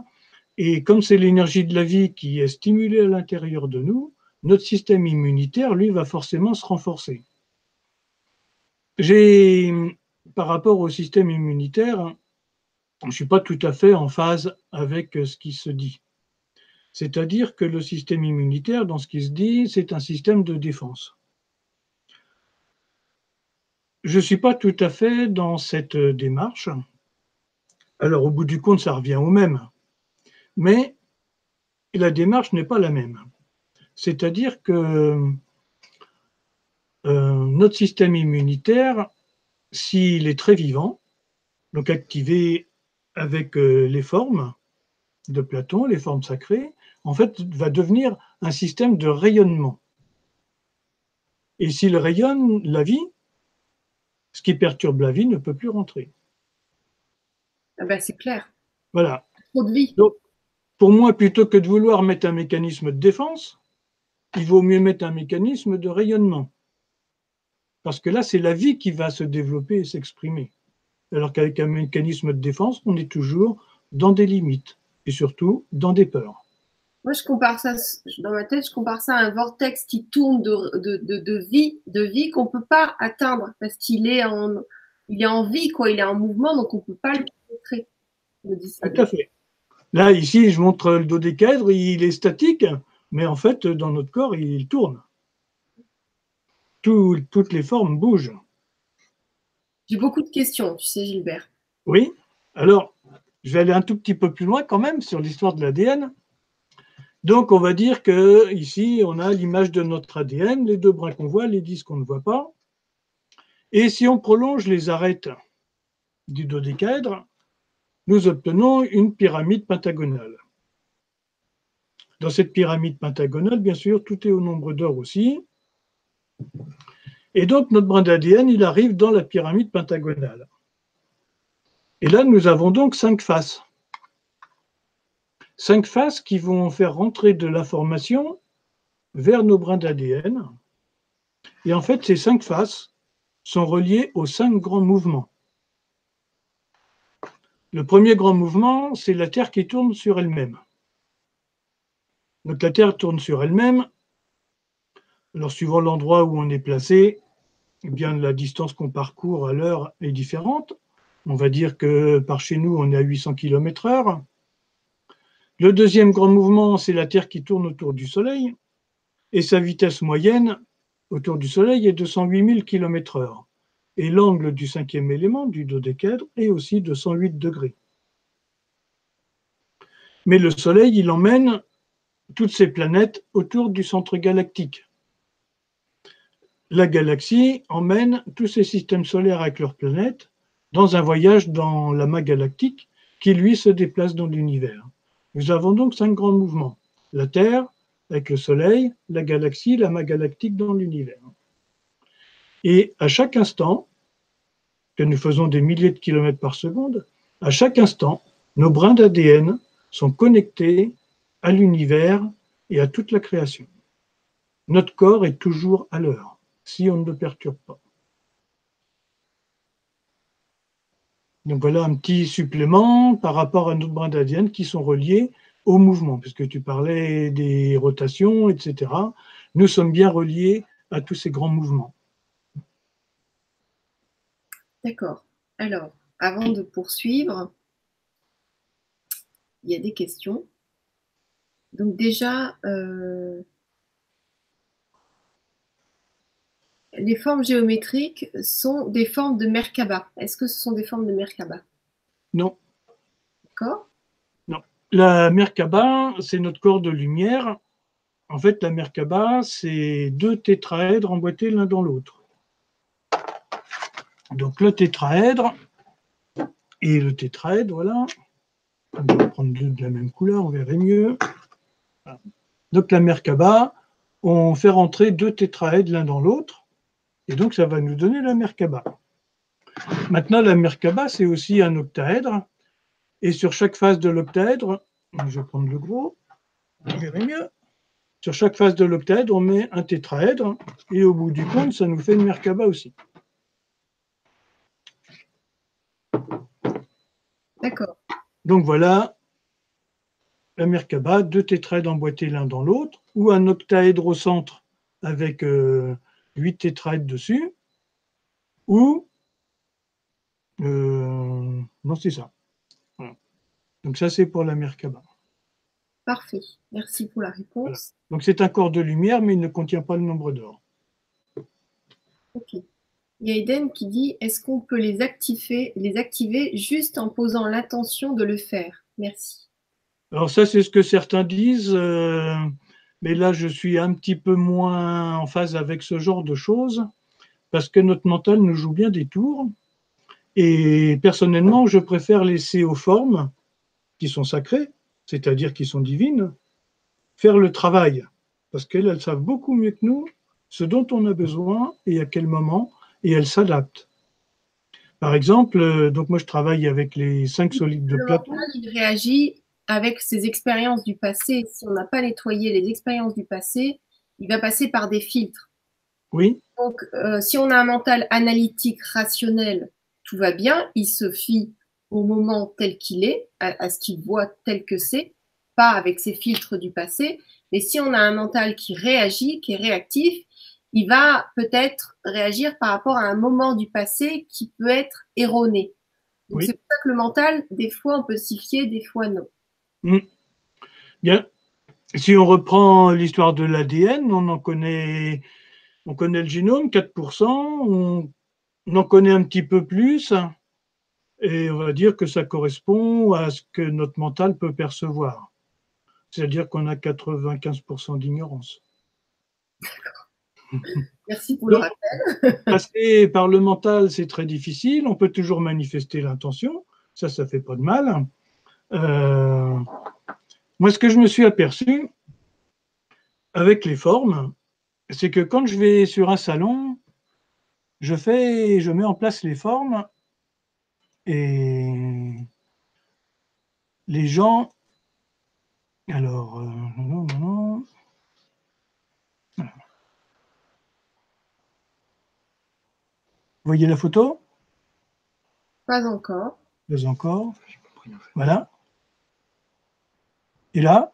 Et comme c'est l'énergie de la vie qui est stimulée à l'intérieur de nous, notre système immunitaire, lui, va forcément se renforcer. Par rapport au système immunitaire, je ne suis pas tout à fait en phase avec ce qui se dit. C'est-à-dire que le système immunitaire, dans ce qui se dit, c'est un système de défense. Je ne suis pas tout à fait dans cette démarche. Alors, au bout du compte, ça revient au même. Mais la démarche n'est pas la même. C'est-à-dire que notre système immunitaire, s'il est très vivant, donc activé avec les formes de Platon, les formes sacrées, en fait, va devenir un système de rayonnement. Et s'il rayonne la vie, ce qui perturbe la vie ne peut plus rentrer. Ah ben, c'est clair. Voilà. Trop de vie. Donc, pour moi, plutôt que de vouloir mettre un mécanisme de défense, il vaut mieux mettre un mécanisme de rayonnement. Parce que là, c'est la vie qui va se développer et s'exprimer. Alors qu'avec un mécanisme de défense, on est toujours dans des limites et surtout dans des peurs. Moi, je compare ça, dans ma tête, je compare ça à un vortex qui tourne de vie qu'on ne peut pas atteindre parce qu'il est en vie, quoi. Il est en mouvement, donc on ne peut pas le pénétrer. Tout à fait. Là, ici, je montre le dodécaèdre, il est statique, mais en fait, dans notre corps, il tourne. Toutes les formes bougent. J'ai beaucoup de questions, tu sais, Gilbert. Oui. Alors, je vais aller un tout petit peu plus loin quand même sur l'histoire de l'ADN. Donc, on va dire que ici, on a l'image de notre ADN, les deux brins qu'on voit, les 10 qu'on ne voit pas. Et si on prolonge les arêtes du dodécaèdre, nous obtenons une pyramide pentagonale. Dans cette pyramide pentagonale, bien sûr, tout est au nombre d'or aussi. Et donc, notre brin d'ADN, il arrive dans la pyramide pentagonale. Et là, nous avons donc 5 faces. 5 faces qui vont faire rentrer de l'information vers nos brins d'ADN. Et en fait, ces 5 faces sont reliées aux 5 grands mouvements. Le premier grand mouvement, c'est la Terre qui tourne sur elle-même. Donc la Terre tourne sur elle-même. Alors, suivant l'endroit où on est placé, eh bien, la distance qu'on parcourt à l'heure est différente. On va dire que par chez nous, on est à 800 km/h. Le deuxième grand mouvement, c'est la Terre qui tourne autour du Soleil. Et sa vitesse moyenne autour du Soleil est de 108 000 km/h. Et l'angle du cinquième élément, du dodécaèdre, est aussi de 108 degrés. Mais le Soleil, il emmène toutes ces planètes autour du centre galactique. La galaxie emmène tous ces systèmes solaires avec leurs planètes dans un voyage dans l'amas galactique qui, lui, se déplace dans l'univers. Nous avons donc 5 grands mouvements. La Terre, avec le Soleil, la galaxie, l'amas galactique dans l'univers. Et à chaque instant, que nous faisons des milliers de kilomètres par seconde, à chaque instant, nos brins d'ADN sont connectés à l'univers et à toute la création. Notre corps est toujours à l'heure, si on ne le perturbe pas. Donc voilà un petit supplément par rapport à nos brins d'ADN qui sont reliés au mouvement, puisque tu parlais des rotations, etc. Nous sommes bien reliés à tous ces grands mouvements. D'accord. Alors, avant de poursuivre, il y a des questions. Donc déjà, les formes géométriques sont des formes de Merkaba. Est-ce que ce sont des formes de Merkaba? Non. D'accord. Non. La Merkaba, c'est notre corps de lumière. En fait, la Merkaba, c'est 2 tétraèdres emboîtés l'un dans l'autre. Donc le tétraèdre et le tétraèdre, voilà. On va prendre 2 de la même couleur, on verrait mieux. Donc la Merkaba, on fait rentrer 2 tétraèdres l'un dans l'autre, et donc ça va nous donner la Merkaba. Maintenant, la Merkaba, c'est aussi un octaèdre, et sur chaque face de l'octaèdre, je vais prendre le gros, on verrait mieux. Sur chaque face de l'octaèdre, on met un tétraèdre, et au bout du compte, ça nous fait une Merkaba aussi. D'accord. Donc voilà la Merkaba, 2 tétraèdres emboîtés l'un dans l'autre, ou un octaèdre au centre avec 8 tétraèdres dessus, ou non, c'est ça. Voilà. Donc ça, c'est pour la Merkaba. Parfait. Merci pour la réponse. Voilà. Donc c'est un corps de lumière, mais il ne contient pas le nombre d'or. Ok. Il y a Eden qui dit, est-ce qu'on peut les activer juste en posant l'intention de le faire? Merci. Alors ça, c'est ce que certains disent, mais là, je suis un petit peu moins en phase avec ce genre de choses, parce que notre mental nous joue bien des tours, et personnellement, je préfère laisser aux formes qui sont sacrées, c'est-à-dire qui sont divines, faire le travail, parce qu'elles savent beaucoup mieux que nous ce dont on a besoin et à quel moment, et elles s'adaptent. Par exemple, donc moi je travaille avec les 5 solides de Le Platon. mental, il réagit avec ses expériences du passé. Si on n'a pas nettoyé les expériences du passé, il va passer par des filtres. Oui. Donc, si on a un mental analytique, rationnel, tout va bien, il se fie au moment tel qu'il est, à ce qu'il voit tel que c'est, pas avec ses filtres du passé. Mais si on a un mental qui réagit, qui est réactif, il va peut-être réagir par rapport à un moment du passé qui peut être erroné. Donc, Oui. c'est pour ça que le mental, des fois, on peut s'y fier, des fois, non. Bien. Si on reprend l'histoire de l'ADN, on connaît le génome, 4%, on en connaît un petit peu plus, et on va dire que ça correspond à ce que notre mental peut percevoir. C'est-à-dire qu'on a 95% d'ignorance. Merci pour le rappel. Passer par le mental, c'est très difficile. On peut toujours manifester l'intention. Ça fait pas de mal. Moi, ce que je me suis aperçu avec les formes, c'est que quand je vais sur un salon, je mets en place les formes et les gens. Alors, non. Vous voyez la photo? Pas encore. Pas encore. Voilà. Et là?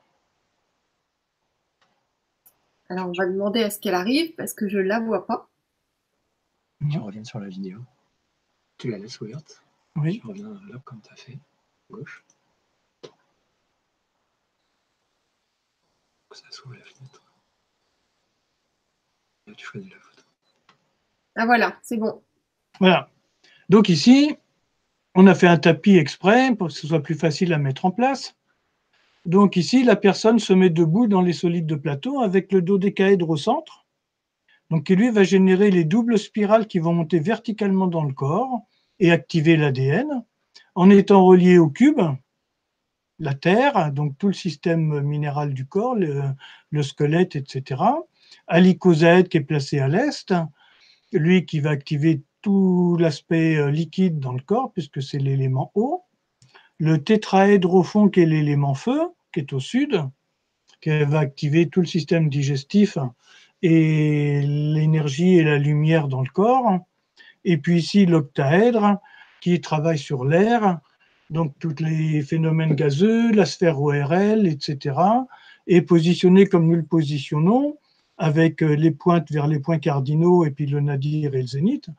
Alors, on va demander à ce qu'elle arrive parce que je ne la vois pas. Tu reviens sur la vidéo. Tu la laisses ouverte. Oui. Tu reviens là comme tu as fait. Gauche. Que ça s'ouvre la fenêtre. Là, tu choisis la photo. Ah voilà, c'est bon. Voilà. Donc ici, on a fait un tapis exprès pour que ce soit plus facile à mettre en place. Donc ici, la personne se met debout dans les solides de Platon avec le dodécaèdre au centre, donc qui lui va générer les doubles spirales qui vont monter verticalement dans le corps et activer l'ADN en étant relié au cube, la Terre, donc tout le système minéral du corps, le squelette, etc., à l'icosaèdre qui est placé à l'est, lui qui va activer tout l'aspect liquide dans le corps, puisque c'est l'élément eau, le tétraèdre au fond qui est l'élément feu, qui est au sud, qui va activer tout le système digestif et l'énergie et la lumière dans le corps, et puis ici l'octaèdre qui travaille sur l'air, donc tous les phénomènes gazeux, la sphère ORL, etc., est positionné comme nous le positionnons, avec les pointes vers les points cardinaux et puis le nadir et le zénith,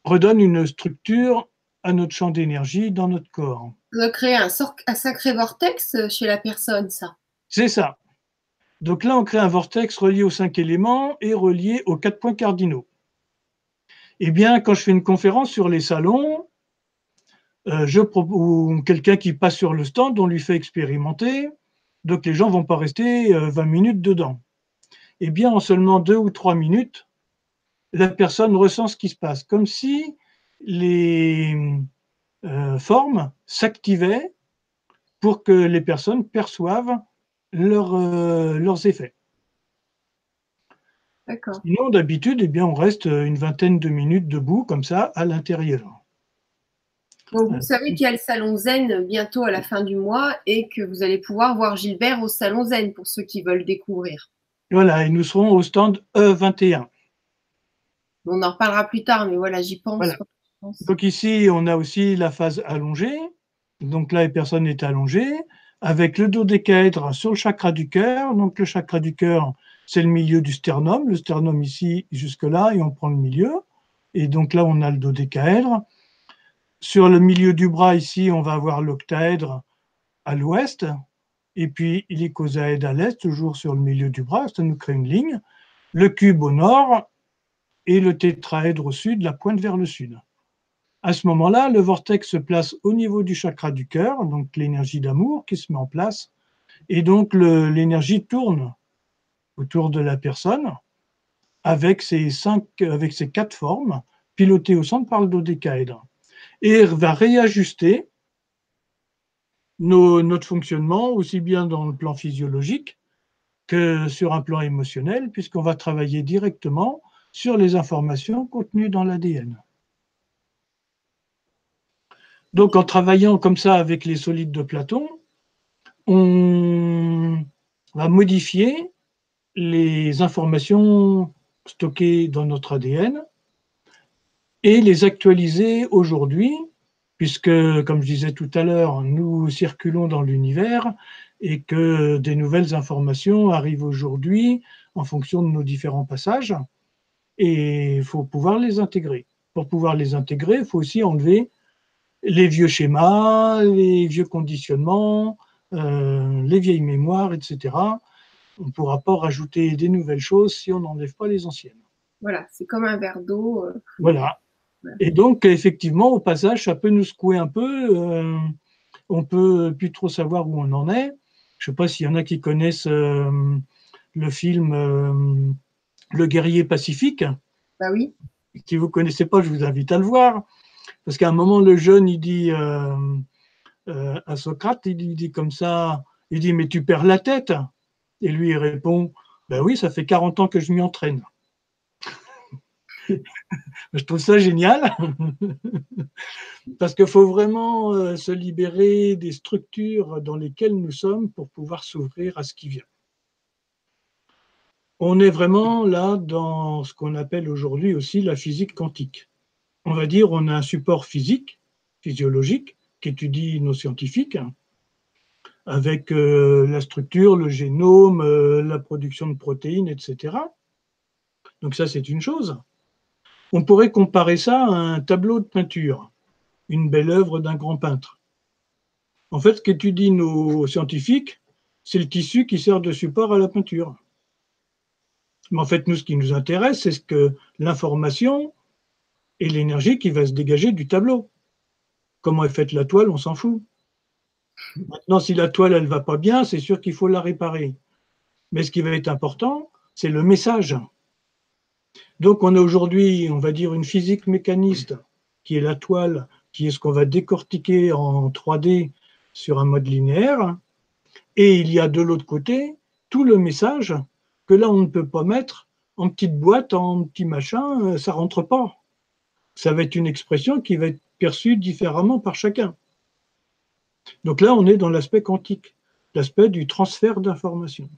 redonne une structure à notre champ d'énergie dans notre corps. Ça doit créer un sacré vortex chez la personne, ça. C'est ça. Donc là, on crée un vortex relié aux 5 éléments et relié aux 4 points cardinaux. Eh bien, quand je fais une conférence sur les salons, ou quelqu'un qui passe sur le stand, on lui fait expérimenter, donc les gens ne vont pas rester 20 minutes dedans. Eh bien, en seulement 2 ou 3 minutes, la personne ressent ce qui se passe, comme si les formes s'activaient pour que les personnes perçoivent leurs effets. D'accord. Sinon, d'habitude, eh bien, on reste une vingtaine de minutes debout, comme ça, à l'intérieur. Donc, vous savez qu'il y a le salon Zen bientôt à la fin du mois et que vous allez pouvoir voir Gilbert au salon Zen pour ceux qui veulent découvrir. Voilà, et nous serons au stand E21. On en reparlera plus tard, mais voilà, j'y pense. Voilà. Donc ici, on a aussi la phase allongée. Donc là, la personne est allongée avec le dodécaèdre sur le chakra du cœur. Donc le chakra du cœur, c'est le milieu du sternum. Le sternum ici, jusque-là, et on prend le milieu. Et donc là, on a le dodécaèdre. Sur le milieu du bras, ici, on va avoir l'octaèdre à l'ouest. Et puis l'icosaèdre à l'est, toujours sur le milieu du bras. Ça nous crée une ligne. Le cube au nord et le tétraèdre au sud, la pointe vers le sud. À ce moment-là, le vortex se place au niveau du chakra du cœur, donc l'énergie d'amour qui se met en place, et donc l'énergie tourne autour de la personne avec ces 4 formes, pilotées au centre par le dodécaèdre, et va réajuster notre fonctionnement, aussi bien dans le plan physiologique que sur un plan émotionnel, puisqu'on va travailler directement sur les informations contenues dans l'ADN. Donc, en travaillant comme ça avec les solides de Platon, on va modifier les informations stockées dans notre ADN et les actualiser aujourd'hui, puisque, comme je disais tout à l'heure, nous circulons dans l'univers et que des nouvelles informations arrivent aujourd'hui en fonction de nos différents passages, et il faut pouvoir les intégrer. Pour pouvoir les intégrer, il faut aussi enlever les vieux schémas, les vieux conditionnements, les vieilles mémoires, etc. On ne pourra pas rajouter des nouvelles choses si on n'enlève pas les anciennes. Voilà, c'est comme un verre d'eau. Voilà. Et donc, effectivement, au passage, ça peut nous secouer un peu. On peut plus trop savoir où on en est. Je ne sais pas s'il y en a qui connaissent le film Le guerrier pacifique. Bah oui. Si vous ne connaissez pas, je vous invite à le voir. Parce qu'à un moment, le jeune, il dit à Socrate, il lui dit comme ça, il dit, mais tu perds la tête. Et lui, il répond, ben oui, ça fait 40 ans que je m'y entraîne. Je trouve ça génial, parce qu'il faut vraiment se libérer des structures dans lesquelles nous sommes pour pouvoir s'ouvrir à ce qui vient. On est vraiment là dans ce qu'on appelle aujourd'hui aussi la physique quantique. On va dire on a un support physique, physiologique, qu'étudient nos scientifiques, avec la structure, le génome, la production de protéines, etc. Donc ça, c'est une chose. On pourrait comparer ça à un tableau de peinture, une belle œuvre d'un grand peintre. En fait, ce qu'étudient nos scientifiques, c'est le tissu qui sert de support à la peinture. Mais en fait, nous, ce qui nous intéresse, c'est que l'information et l'énergie qui va se dégager du tableau. Comment est faite la toile, on s'en fout. Maintenant, si la toile, elle ne va pas bien, c'est sûr qu'il faut la réparer. Mais ce qui va être important, c'est le message. Donc, on a aujourd'hui, on va dire, une physique mécaniste qui est la toile, qui est ce qu'on va décortiquer en 3D sur un mode linéaire. Et il y a de l'autre côté tout le message que là, on ne peut pas mettre en petite boîte, en petit machin, ça rentre pas. Ça va être une expression qui va être perçue différemment par chacun. Donc là, on est dans l'aspect quantique, l'aspect du transfert d'informations.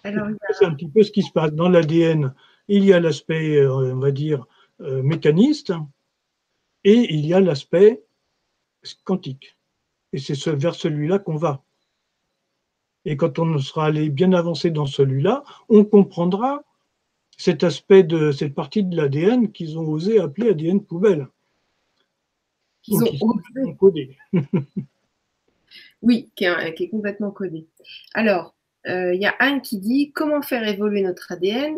C'est un petit peu ce qui se passe dans l'ADN. Il y a l'aspect, on va dire, mécaniste, et il y a l'aspect quantique. Et c'est vers celui-là qu'on va. Et quand on sera allé bien avancé dans celui-là, on comprendra cet aspect de cette partie de l'ADN qu'ils ont osé appeler ADN poubelle. Ils ont codé. Oui, qui est complètement codé. Alors, il y a Anne qui dit comment faire évoluer notre ADN?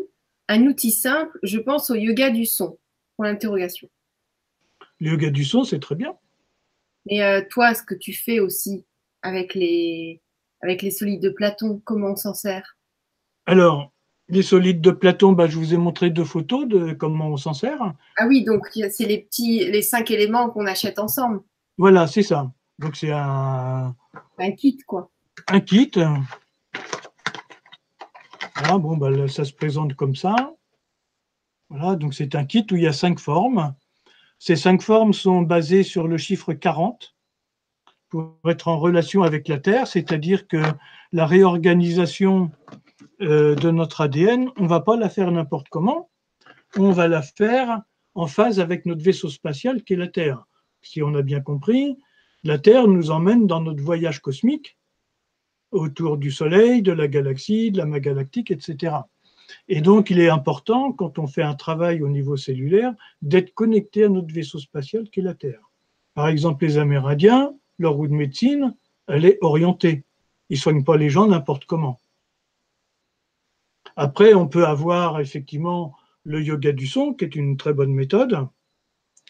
Un outil simple, je pense au yoga du son. Pour l'interrogation. Le yoga du son, c'est très bien. Mais toi, ce que tu fais aussi avec les solides de Platon, comment on s'en sert? Alors, les solides de Platon, je vous ai montré 2 photos de comment on s'en sert. Ah oui, donc c'est les 5 éléments qu'on achète ensemble. Voilà, c'est ça. Donc c'est un kit, quoi. Un kit. Voilà, bon, là, ça se présente comme ça. Voilà, donc c'est un kit où il y a 5 formes. Ces 5 formes sont basées sur le chiffre 40 pour être en relation avec la Terre, c'est-à-dire que la réorganisation de notre ADN, on ne va pas la faire n'importe comment, on va la faire en phase avec notre vaisseau spatial qui est la Terre. Si on a bien compris, la Terre nous emmène dans notre voyage cosmique autour du Soleil, de la galaxie, de la Maie galactique, etc. Et donc, il est important, quand on fait un travail au niveau cellulaire, d'être connecté à notre vaisseau spatial qui est la Terre. Par exemple, les Amérindiens, leur roue de médecine, elle est orientée. Ils ne soignent pas les gens n'importe comment. Après, on peut avoir effectivement le yoga du son, qui est une très bonne méthode.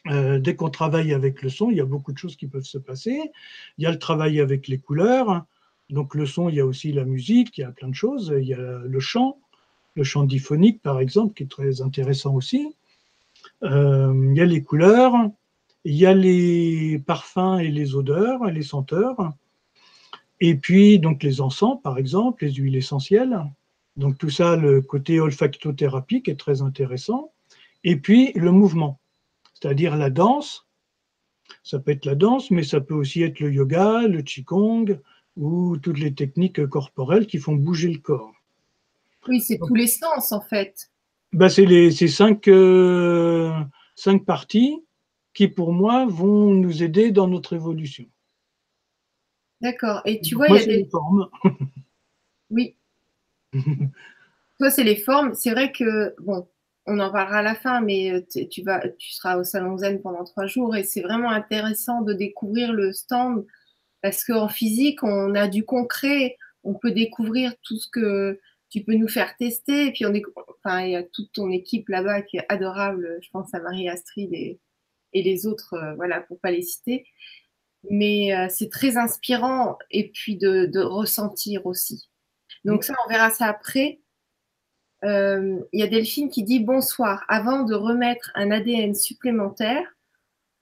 Dès qu'on travaille avec le son, il y a beaucoup de choses qui peuvent se passer. Il y a le travail avec les couleurs. Donc le son, il y a aussi la musique, il y a plein de choses. Il y a le chant diphonique, par exemple, qui est très intéressant aussi. Il y a les couleurs, il y a les parfums et les odeurs, les senteurs. Et puis, donc, les encens, par exemple, les huiles essentielles. Donc, tout ça, le côté olfactothérapie qui est très intéressant. Et puis, le mouvement, c'est-à-dire la danse. Ça peut être la danse, mais ça peut aussi être le yoga, le qigong ou toutes les techniques corporelles qui font bouger le corps. Oui, c'est tous les sens, en fait. C'est ces 5 parties qui, pour moi, vont nous aider dans notre évolution. D'accord. Et tu vois, moi, c'est les formes. Oui. Toi, c'est les formes. C'est vrai que, bon, on en parlera à la fin, mais tu seras au Salon Zen pendant 3 jours et c'est vraiment intéressant de découvrir le stand parce qu'en physique, on a du concret. On peut découvrir tout ce que tu peux nous faire tester. Et puis, il y a toute ton équipe là-bas qui est adorable. Je pense à Marie-Astrid et les autres, voilà, pour pas les citer. Mais c'est très inspirant et puis de ressentir aussi. Donc ça, on verra ça après. Il y a Delphine qui dit bonsoir. Avant de remettre un ADN supplémentaire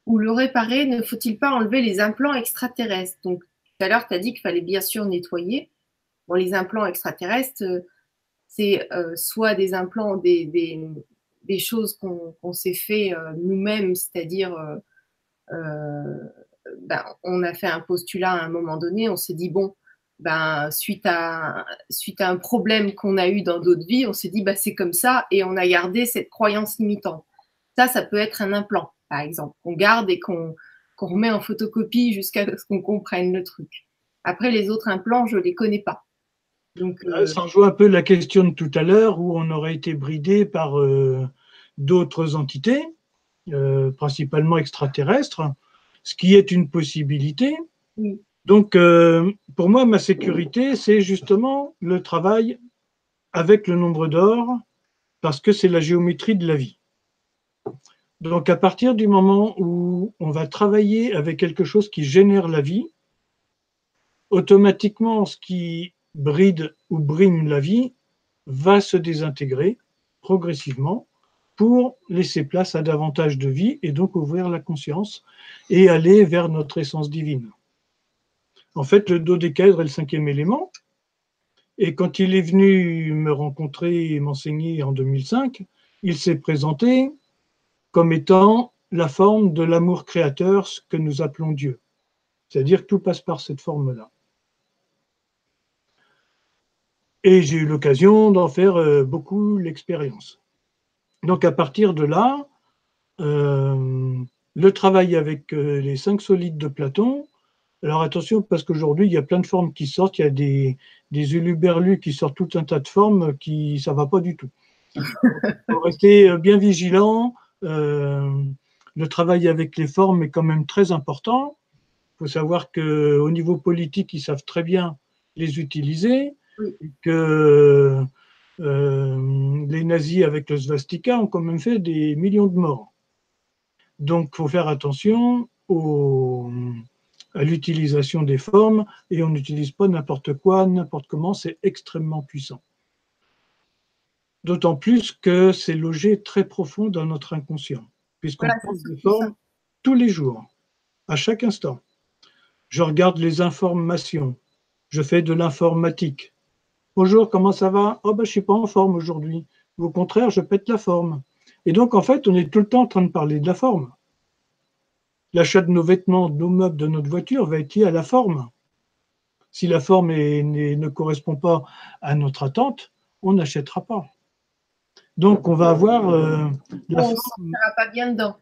ou le réparer, ne faut-il pas enlever les implants extraterrestres? Donc tout à l'heure, tu as dit qu'il fallait bien sûr nettoyer. Bon, les implants extraterrestres, c'est soit des implants, des choses qu'on s'est fait nous-mêmes, c'est-à-dire on a fait un postulat à un moment donné, on s'est dit bon, suite à un problème qu'on a eu dans d'autres vies, on s'est dit c'est comme ça et on a gardé cette croyance limitante. Ça peut être un implant, par exemple, qu'on garde et qu'on remet en photocopie jusqu'à ce qu'on comprenne le truc. Après, les autres implants, je ne les connais pas. Donc, ça rejoint un peu la question de tout à l'heure où on aurait été bridé par d'autres entités, principalement extraterrestres, ce qui est une possibilité. Oui. Donc, pour moi, ma sécurité, c'est justement le travail avec le nombre d'or, parce que c'est la géométrie de la vie. Donc, à partir du moment où on va travailler avec quelque chose qui génère la vie, automatiquement, ce qui bride ou brime la vie va se désintégrer progressivement pour laisser place à davantage de vie et donc ouvrir la conscience et aller vers notre essence divine. En fait, le dodécaèdre est le cinquième élément. Et quand il est venu me rencontrer et m'enseigner en 2005, il s'est présenté comme étant la forme de l'amour créateur, ce que nous appelons Dieu. C'est-à-dire que tout passe par cette forme-là. Et j'ai eu l'occasion d'en faire beaucoup l'expérience. Donc à partir de là, le travail avec les 5 solides de Platon. Alors attention, parce qu'aujourd'hui, il y a plein de formes qui sortent, il y a des huluberlus qui sortent tout un tas de formes qui ça va pas du tout. Il faut rester bien vigilant. Le travail avec les formes est quand même très important. Il faut savoir qu'au niveau politique, ils savent très bien les utiliser. Oui. Et que les nazis avec le svastika ont quand même fait des millions de morts. Donc, il faut faire attention à l'utilisation des formes et on n'utilise pas n'importe quoi, n'importe comment, c'est extrêmement puissant. D'autant plus que c'est logé très profond dans notre inconscient, puisqu'on pense des formes tous les jours, à chaque instant. Je regarde les informations, je fais de l'informatique. Bonjour, comment ça va? Oh ben, je ne suis pas en forme aujourd'hui. Au contraire, je pète la forme. Et donc, en fait, on est tout le temps en train de parler de la forme. L'achat de nos vêtements, de nos meubles, de notre voiture va être lié à la forme. Si la forme ne correspond pas à notre attente, on n'achètera pas. Donc, on va avoir la on forme. On ne sera pas bien dedans.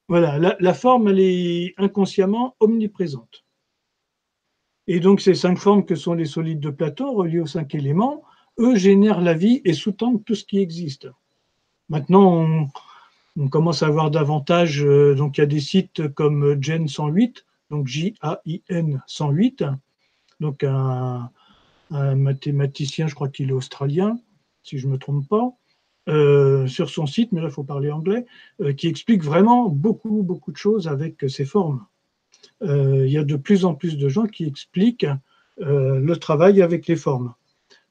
Voilà, la forme, elle est inconsciemment omniprésente. Et donc, ces 5 formes que sont les solides de Platon, reliés aux 5 éléments, eux génèrent la vie et sous-tendent tout ce qui existe. Maintenant, on commence à avoir davantage, donc il y a des sites comme Gen 108, donc J-A-I-N 108, donc un mathématicien, je crois qu'il est australien, si je ne me trompe pas, sur son site, mais là il faut parler anglais, qui explique vraiment beaucoup de choses avec ces formes. Il y a de plus en plus de gens qui expliquent le travail avec les formes.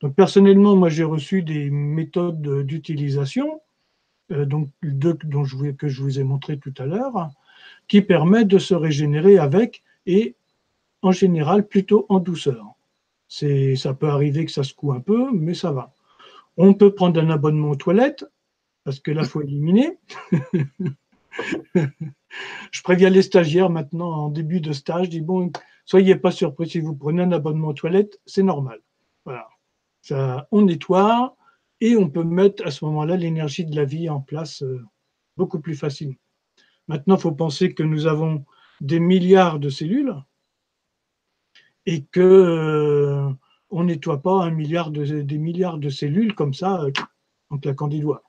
Donc personnellement, moi j'ai reçu des méthodes d'utilisation, que je vous ai montré tout à l'heure, qui permettent de se régénérer avec et en général plutôt en douceur. Ça peut arriver que ça secoue un peu, mais ça va. On peut prendre un abonnement aux toilettes, parce que là, il faut éliminer. Je préviens les stagiaires maintenant en début de stage, je dis bon, soyez pas surpris si vous prenez un abonnement aux toilettes, c'est normal. Voilà. Ça, on nettoie et on peut mettre à ce moment-là l'énergie de la vie en place beaucoup plus facilement. Maintenant, il faut penser que nous avons des milliards de cellules et que on nettoie pas des milliards de cellules comme ça en claquant des doigts.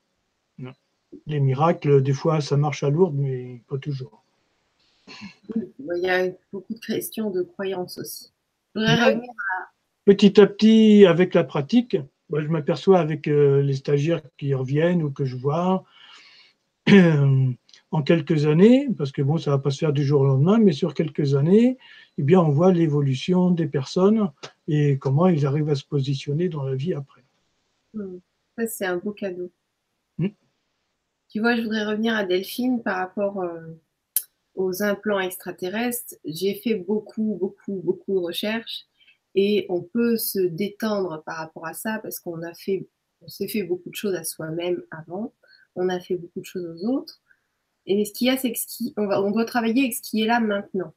Les miracles, des fois, ça marche à Lourdes, mais pas toujours. Il y a beaucoup de questions de croyances aussi. Je voudrais revenir Petit à petit, avec la pratique, je m'aperçois avec les stagiaires qui reviennent ou que je vois en quelques années, parce que bon, ça ne va pas se faire du jour au lendemain, mais sur quelques années, eh bien, on voit l'évolution des personnes et comment ils arrivent à se positionner dans la vie après. Ça, c'est un beau cadeau. Tu vois, je voudrais revenir à Delphine par rapport aux implants extraterrestres. J'ai fait beaucoup de recherches et on peut se détendre par rapport à ça parce on s'est fait beaucoup de choses à soi-même avant, on a fait beaucoup de choses aux autres. Et ce qu'il y a, c'est on doit travailler avec ce qui est là maintenant.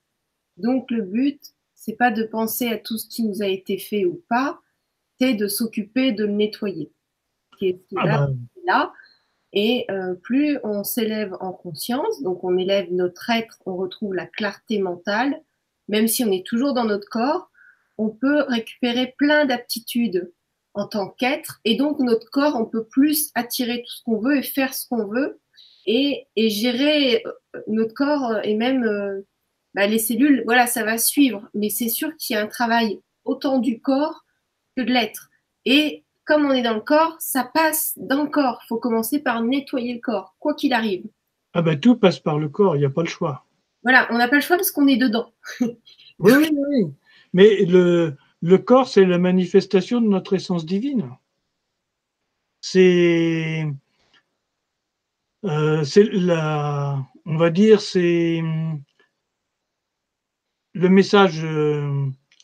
Donc le but, c'est pas de penser à tout ce qui nous a été fait ou pas, c'est de s'occuper de le nettoyer. Ce qui est là. Et plus on s'élève en conscience, donc on élève notre être, on retrouve la clarté mentale, même si on est toujours dans notre corps, on peut récupérer plein d'aptitudes en tant qu'être, et donc notre corps, on peut plus attirer tout ce qu'on veut et faire ce qu'on veut, et gérer notre corps et même les cellules, voilà, ça va suivre, mais c'est sûr qu'il y a un travail autant du corps que de l'être. Et comme on est dans le corps, ça passe dans le corps. Il faut commencer par nettoyer le corps, quoi qu'il arrive. Ah ben tout passe par le corps, il n'y a pas le choix. Voilà, on n'a pas le choix parce qu'on est dedans. Oui. Mais le corps, c'est la manifestation de notre essence divine. C'est On va dire, c'est le message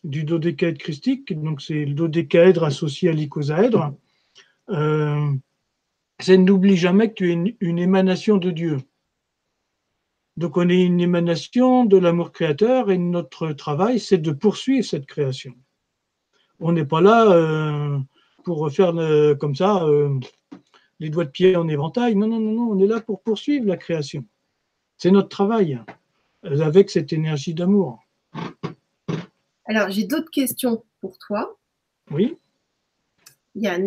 du dodécaèdre christique, donc c'est le dodécaèdre associé à l'icosaèdre. C'est n'oublie jamais que tu es une émanation de Dieu. Donc on est une émanation de l'amour créateur et notre travail, c'est de poursuivre cette création. On n'est pas là pour faire comme ça les doigts de pied en éventail. Non, non, non, non, on est là pour poursuivre la création. C'est notre travail avec cette énergie d'amour. Alors, j'ai d'autres questions pour toi. Oui. Il y a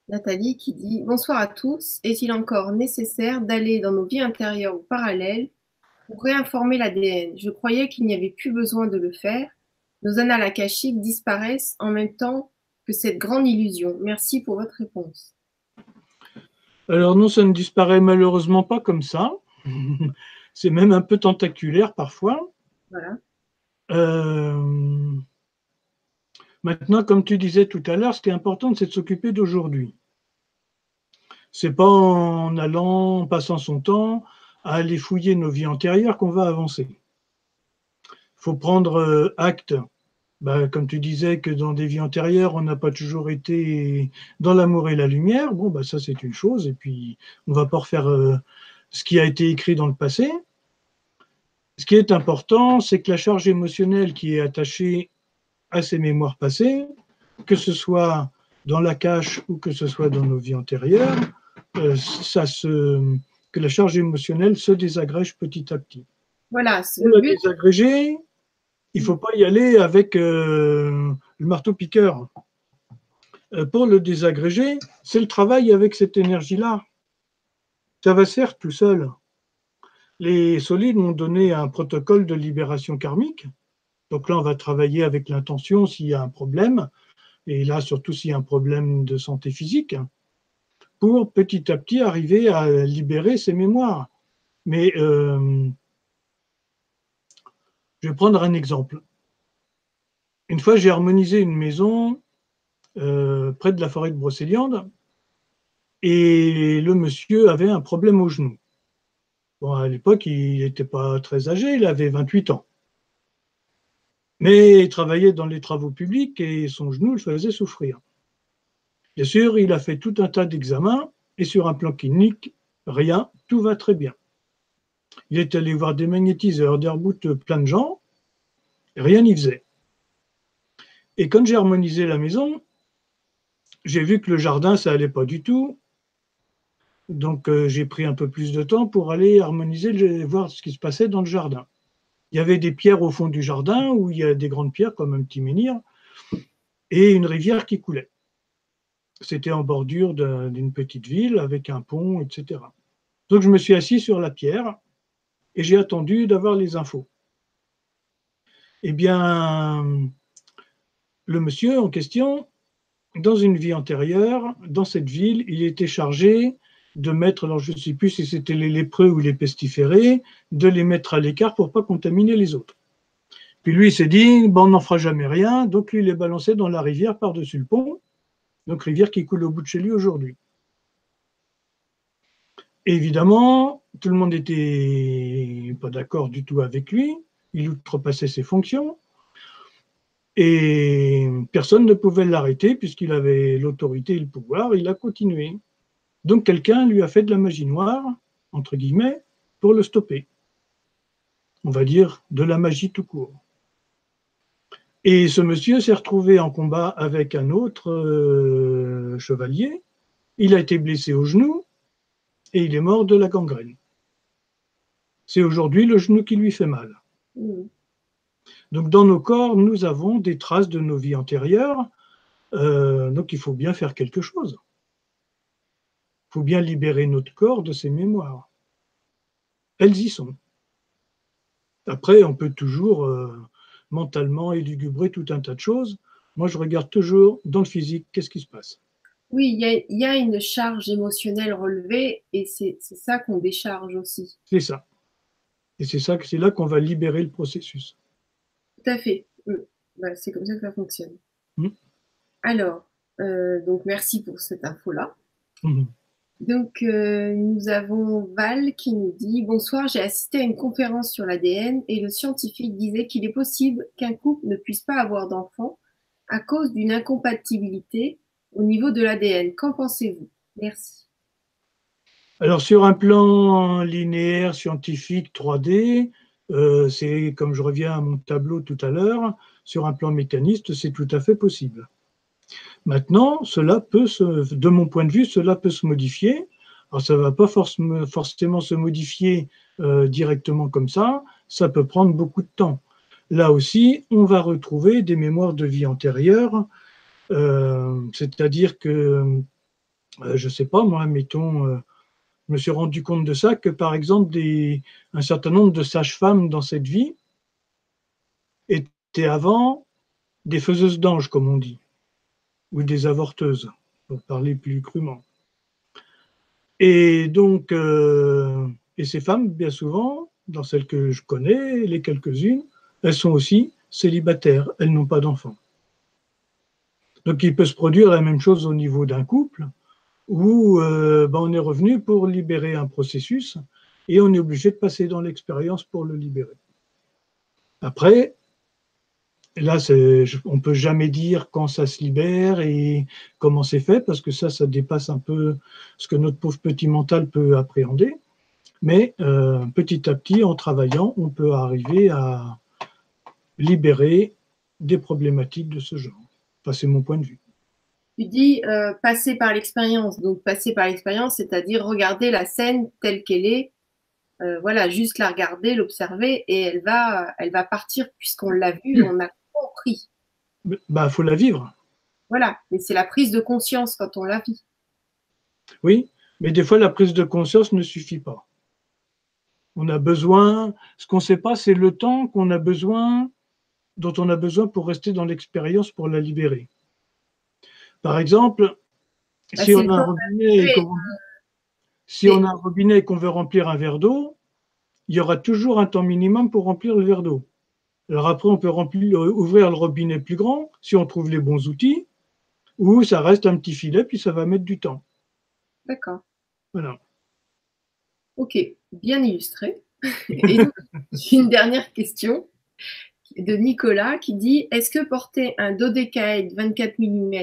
Nathalie qui dit « Bonsoir à tous. Est-il encore nécessaire d'aller dans nos vies intérieures ou parallèles pour réinformer l'ADN? Je croyais qu'il n'y avait plus besoin de le faire. Nos annales akashiques disparaissent en même temps que cette grande illusion. Merci pour votre réponse. » Alors non, ça ne disparaît malheureusement pas comme ça. C'est même un peu tentaculaire parfois. Voilà. Maintenant, comme tu disais tout à l'heure, ce qui est important, c'est de s'occuper d'aujourd'hui. C'est pas en allant, en passant son temps à aller fouiller nos vies antérieures qu'on va avancer. Il faut prendre acte, comme tu disais, que dans des vies antérieures, on n'a pas toujours été dans l'amour et la lumière. Bon, ça c'est une chose, et puis on va pas refaire ce qui a été écrit dans le passé. Ce qui est important, c'est que la charge émotionnelle qui est attachée à ces mémoires passées, que ce soit dans la cache ou que ce soit dans nos vies antérieures, que la charge émotionnelle se désagrège petit à petit. Voilà, pour la désagréger, il ne faut pas y aller avec le marteau-piqueur. Pour le désagréger, c'est le travail avec cette énergie-là. Ça va se faire tout seul. Les solides m'ont donné un protocole de libération karmique. Donc là, on va travailler avec l'intention s'il y a un problème, et là, surtout s'il y a un problème de santé physique, pour petit à petit arriver à libérer ces mémoires. Mais je vais prendre un exemple. Une fois, j'ai harmonisé une maison près de la forêt de Brocéliande, et le monsieur avait un problème au genou. Bon, à l'époque, il n'était pas très âgé, il avait 28 ans. Mais il travaillait dans les travaux publics et son genou le faisait souffrir. Bien sûr, il a fait tout un tas d'examens et sur un plan clinique, rien, tout va très bien. Il est allé voir des magnétiseurs, des reboots, plein de gens, et rien n'y faisait. Et quand j'ai harmonisé la maison, j'ai vu que le jardin, ça allait pas du tout. Donc j'ai pris un peu plus de temps pour aller harmoniser, voir ce qui se passait dans le jardin. Il y avait des pierres au fond du jardin, où il y a des grandes pierres comme un petit menhir, et une rivière qui coulait. C'était en bordure d'une petite ville avec un pont, etc. Donc je me suis assis sur la pierre et j'ai attendu d'avoir les infos. Eh bien, le monsieur en question, dans une vie antérieure, dans cette ville, il était chargé de mettre, alors je ne sais plus si c'était les lépreux ou les pestiférés, de les mettre à l'écart pour ne pas contaminer les autres. Puis lui, il s'est dit, on n'en fera jamais rien, donc lui, il les balançait dans la rivière par-dessus le pont, donc rivière qui coule au bout de chez lui aujourd'hui. Évidemment, tout le monde n'était pas d'accord du tout avec lui, il outrepassait ses fonctions, et personne ne pouvait l'arrêter puisqu'il avait l'autorité et le pouvoir, il a continué. Donc quelqu'un lui a fait de la magie noire, entre guillemets, pour le stopper. On va dire de la magie tout court. Et ce monsieur s'est retrouvé en combat avec un autre chevalier, il a été blessé au genou, et il est mort de la gangrène. C'est aujourd'hui le genou qui lui fait mal. Donc dans nos corps, nous avons des traces de nos vies antérieures, donc il faut bien faire quelque chose. Il faut bien libérer notre corps de ces mémoires. Elles y sont. Après, on peut toujours mentalement élugubrer tout un tas de choses. Moi, je regarde toujours dans le physique, qu'est-ce qui se passe. Oui, il y a une charge émotionnelle relevée et c'est ça qu'on décharge aussi. C'est ça. Et c'est là qu'on va libérer le processus. Tout à fait. C'est comme ça que ça fonctionne. Mmh. Alors, donc merci pour cette info-là. Mmh. Donc, nous avons Val qui nous dit: Bonsoir, j'ai assisté à une conférence sur l'ADN et le scientifique disait qu'il est possible qu'un couple ne puisse pas avoir d'enfants à cause d'une incompatibilité au niveau de l'ADN. Qu'en pensez-vous? Merci. Alors, sur un plan linéaire, scientifique, 3D, c'est comme je reviens à mon tableau tout à l'heure, sur un plan mécaniste, c'est tout à fait possible. Maintenant, de mon point de vue, cela peut se modifier. Alors, ça ne va pas forcément se modifier directement comme ça peut prendre beaucoup de temps. Là aussi, on va retrouver des mémoires de vie antérieures, c'est-à-dire que, je ne sais pas, moi, mettons, je me suis rendu compte de ça, que par exemple, un certain nombre de sages-femmes dans cette vie étaient avant des faiseuses d'anges, comme on dit, ou des avorteuses, pour parler plus crûment. Et donc, et ces femmes, bien souvent, dans celles que je connais, les quelques-unes, elles sont aussi célibataires, elles n'ont pas d'enfants. Donc il peut se produire la même chose au niveau d'un couple, où on est revenu pour libérer un processus, et on est obligé de passer dans l'expérience pour le libérer. Après, là, on ne peut jamais dire quand ça se libère et comment c'est fait, parce que ça dépasse un peu ce que notre pauvre petit mental peut appréhender. Mais petit à petit, en travaillant, on peut arriver à libérer des problématiques de ce genre. Enfin, c'est mon point de vue. Tu dis passer par l'expérience. Donc, passer par l'expérience, c'est-à-dire regarder la scène telle qu'elle est. Voilà, juste la regarder, l'observer, et elle va partir puisqu'on l'a vue, on a compris. Bah, faut la vivre. Voilà, mais c'est la prise de conscience quand on la vit. Oui, mais des fois, la prise de conscience ne suffit pas. On a besoin, ce qu'on ne sait pas, c'est le temps qu'on a besoin, dont on a besoin pour rester dans l'expérience, pour la libérer. Par exemple, Bah, si c'est on le a un temps robinet et qu'on veut remplir un verre d'eau, il y aura toujours un temps minimum pour remplir le verre d'eau. Alors après, on peut ouvrir le robinet plus grand si on trouve les bons outils, ou ça reste un petit filet, puis ça va mettre du temps. D'accord. Voilà. Ok, bien illustré. Et donc, j'ai une dernière question de Nicolas qui dit: Est-ce que porter un dodécaèdre 24 mm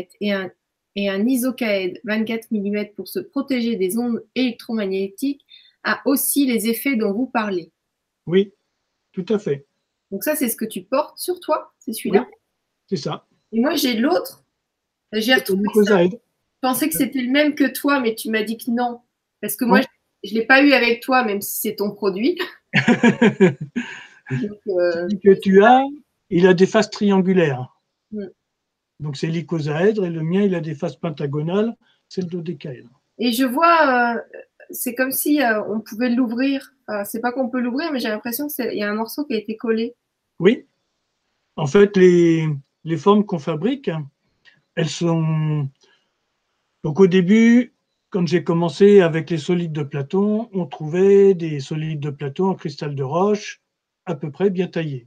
et un isocaèdre 24 mm pour se protéger des ondes électromagnétiques a aussi les effets dont vous parlez? Oui, tout à fait. Donc ça, c'est ce que tu portes sur toi, c'est Oui, celui-là. c'est ça. Et moi, j'ai l'autre. J'ai C'est retrouvé ça. Lycosaèdre. Je pensais que c'était le même que toi, mais tu m'as dit que non. Parce que moi, Non. je ne l'ai pas eu avec toi, même si c'est ton produit. Donc, Celui que tu as, il a des faces triangulaires. mm. Donc c'est l'icosaèdre, et le mien, il a des faces pentagonales, c'est le dodécaèdre. Et je vois, c'est comme si on pouvait l'ouvrir. Enfin, c'est pas qu'on peut l'ouvrir, mais j'ai l'impression qu'il y a un morceau qui a été collé. Oui, en fait, les formes qu'on fabrique, elles sont... Donc au début, quand j'ai commencé avec les solides de Platon, on trouvait des solides de Platon en cristal de roche à peu près bien taillés.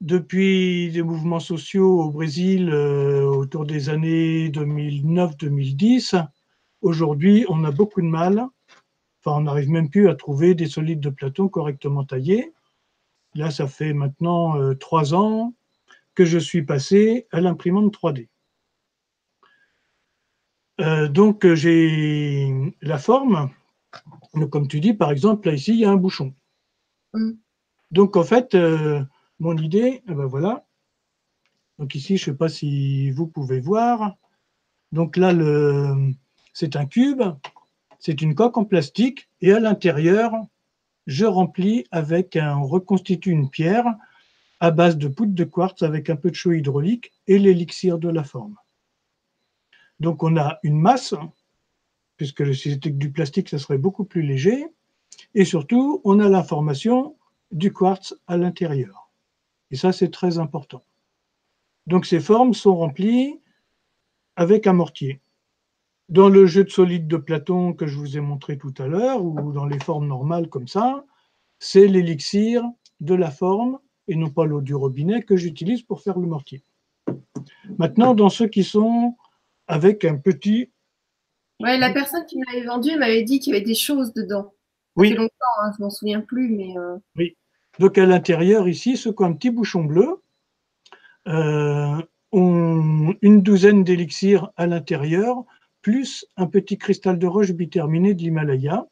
Depuis les mouvements sociaux au Brésil autour des années 2009-2010, aujourd'hui, on a beaucoup de mal, enfin on n'arrive même plus à trouver des solides de Platon correctement taillés. Là, ça fait maintenant 3 ans que je suis passé à l'imprimante 3D. Donc, j'ai la forme. Donc, comme tu dis, par exemple, là, ici, il y a un bouchon. Mm. Donc, en fait, mon idée, ben voilà. Donc, ici, je ne sais pas si vous pouvez voir. Donc, là, c'est un cube, c'est une coque en plastique, et à l'intérieur, on reconstitue une pierre à base de poudre de quartz avec un peu de chaux hydraulique et l'élixir de la forme. Donc, on a une masse, puisque si c'était que du plastique, ça serait beaucoup plus léger. Et surtout, on a l'information du quartz à l'intérieur. Et ça, c'est très important. Donc, ces formes sont remplies avec un mortier. Dans le jeu de solides de Platon que je vous ai montré tout à l'heure, ou dans les formes normales comme ça, c'est l'élixir de la forme, et non pas l'eau du robinet, que j'utilise pour faire le mortier. Maintenant, dans ceux qui sont avec un petit Ouais, la personne qui me l'avait vendu, elle m'avait dit qu'il y avait des choses dedans. Ça fait Oui, longtemps, hein, je m'en souviens plus, mais oui. Donc à l'intérieur, ici, ce qu'un petit bouchon bleu, ont une douzaine d'élixirs à l'intérieur, plus un petit cristal de roche biterminé de l'Himalaya,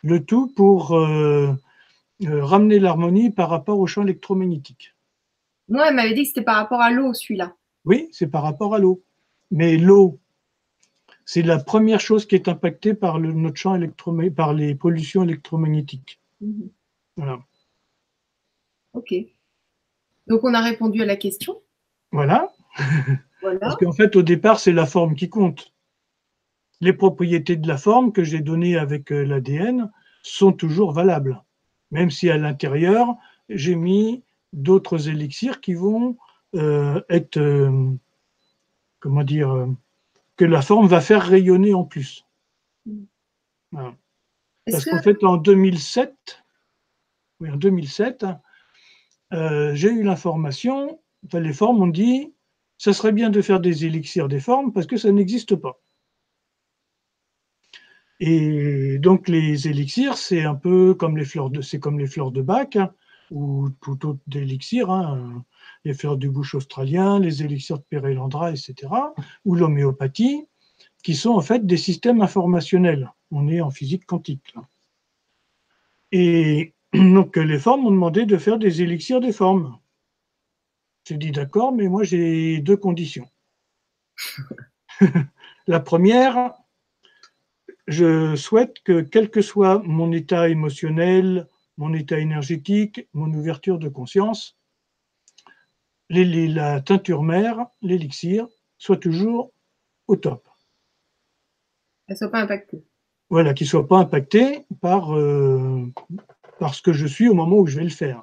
le tout pour ramener l'harmonie par rapport au champ électromagnétique. moi, elle m'avait dit que c'était par rapport à l'eau, celui-là. Oui, c'est par rapport à l'eau. Mais l'eau, c'est la première chose qui est impactée par notre champ par les pollutions électromagnétiques. Mhm. Voilà. Ok. Donc, on a répondu à la question. Voilà. Parce Voilà. qu'en fait, au départ, c'est la forme qui compte. Les propriétés de la forme que j'ai données avec l'ADN sont toujours valables, même si à l'intérieur, j'ai mis d'autres élixirs qui vont être, comment dire, que la forme va faire rayonner en plus. Voilà. Est-ce Parce que qu'en fait, en 2007, j'ai eu l'information, enfin, les formes ont dit, ça serait bien de faire des élixirs des formes parce que ça n'existe pas. Et donc les élixirs, c'est un peu comme les fleurs de Bach, hein, ou tout autre d'élixir, hein, les fleurs du bush australien, les élixirs de Pérélandra, etc., ou l'homéopathie, qui sont en fait des systèmes informationnels. On est en physique quantique, là. Et donc les formes m'ont demandé de faire des élixirs des formes. J'ai dit d'accord, mais moi j'ai deux conditions. La première, je souhaite que quel que soit mon état émotionnel, mon état énergétique, mon ouverture de conscience, la teinture mère, l'élixir, soit toujours au top. ne soit pas impactée? Voilà, qu'il ne soit pas impacté par ce que je suis au moment où je vais le faire.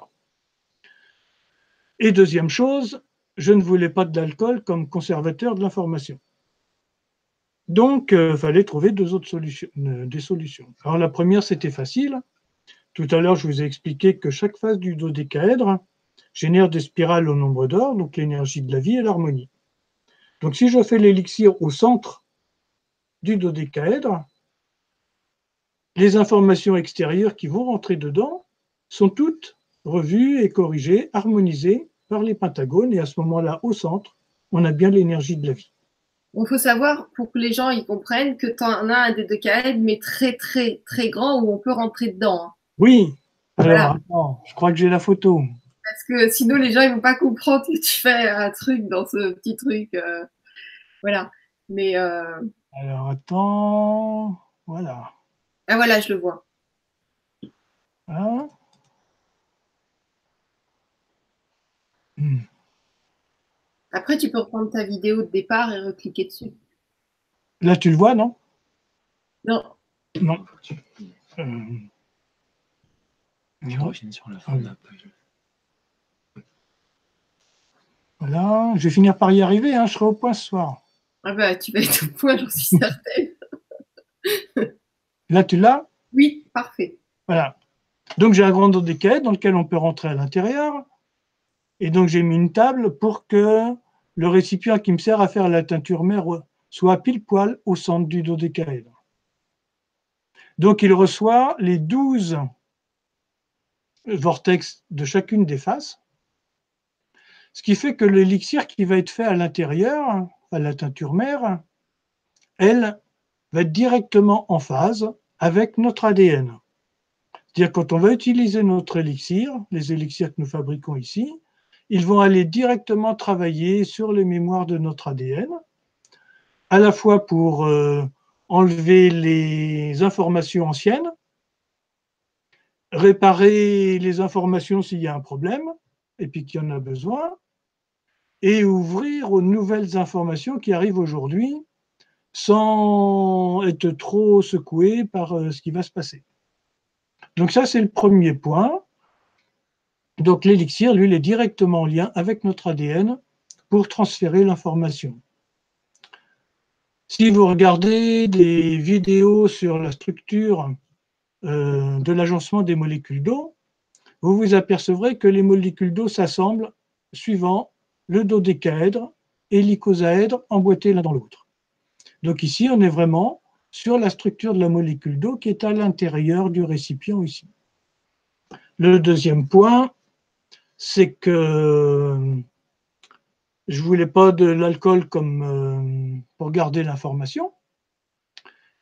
Et deuxième chose, je ne voulais pas de l'alcool comme conservateur de l'information. Donc, il fallait trouver des solutions. Alors, la première, c'était facile. Tout à l'heure, je vous ai expliqué que chaque phase du dodécaèdre génère des spirales au nombre d'or, donc l'énergie de la vie et l'harmonie. Donc, si je fais l'élixir au centre du dodécaèdre, les informations extérieures qui vont rentrer dedans sont toutes revues et corrigées, harmonisées par les pentagones. Et à ce moment-là, au centre, on a bien l'énergie de la vie. Il faut savoir, pour que les gens y comprennent, que tu en as un des deux caèdres, mais très, très, très grand, où on peut rentrer dedans, hein. Oui, alors Voilà. attends, je crois que j'ai la photo. Parce que sinon, les gens, ils vont pas comprendre que tu fais un truc dans ce petit truc. Voilà. Mais, Alors attends, voilà. ah voilà, je le vois. Hein. Après, tu peux reprendre ta vidéo de départ et recliquer dessus. Là, tu le vois, non? Non. Non. Tu reviens sur la fin de la page. Voilà, je vais finir par y arriver, hein, je serai au point ce soir. Ah bah, tu vas être au point, j'en suis certaine. Là, tu l'as? Oui, parfait. Voilà. Donc, j'ai un grand dodécaèdre dans lequel on peut rentrer à l'intérieur. Et donc, j'ai mis une table pour que le récipient qui me sert à faire la teinture mère soit pile poil au centre du dodécaèdre. Donc, il reçoit les 12 vortex de chacune des faces, ce qui fait que l'élixir qui va être fait à l'intérieur, à la teinture mère, elle va être directement en phase avec notre ADN. C'est-à-dire quand on va utiliser notre élixir, les élixirs que nous fabriquons ici, ils vont aller directement travailler sur les mémoires de notre ADN, à la fois pour enlever les informations anciennes, réparer les informations s'il y a un problème, et puis qu'il y en a besoin, et ouvrir aux nouvelles informations qui arrivent aujourd'hui sans être trop secoué par ce qui va se passer. Donc ça, c'est le premier point. Donc l'élixir, lui, il est directement en lien avec notre ADN pour transférer l'information. Si vous regardez des vidéos sur la structure de l'agencement des molécules d'eau, vous vous apercevrez que les molécules d'eau s'assemblent suivant le dodécaèdre et l'icosaèdre emboîtés l'un dans l'autre. Donc ici, on est vraiment sur la structure de la molécule d'eau qui est à l'intérieur du récipient ici. Le deuxième point, c'est que je ne voulais pas de l'alcool comme pour garder l'information.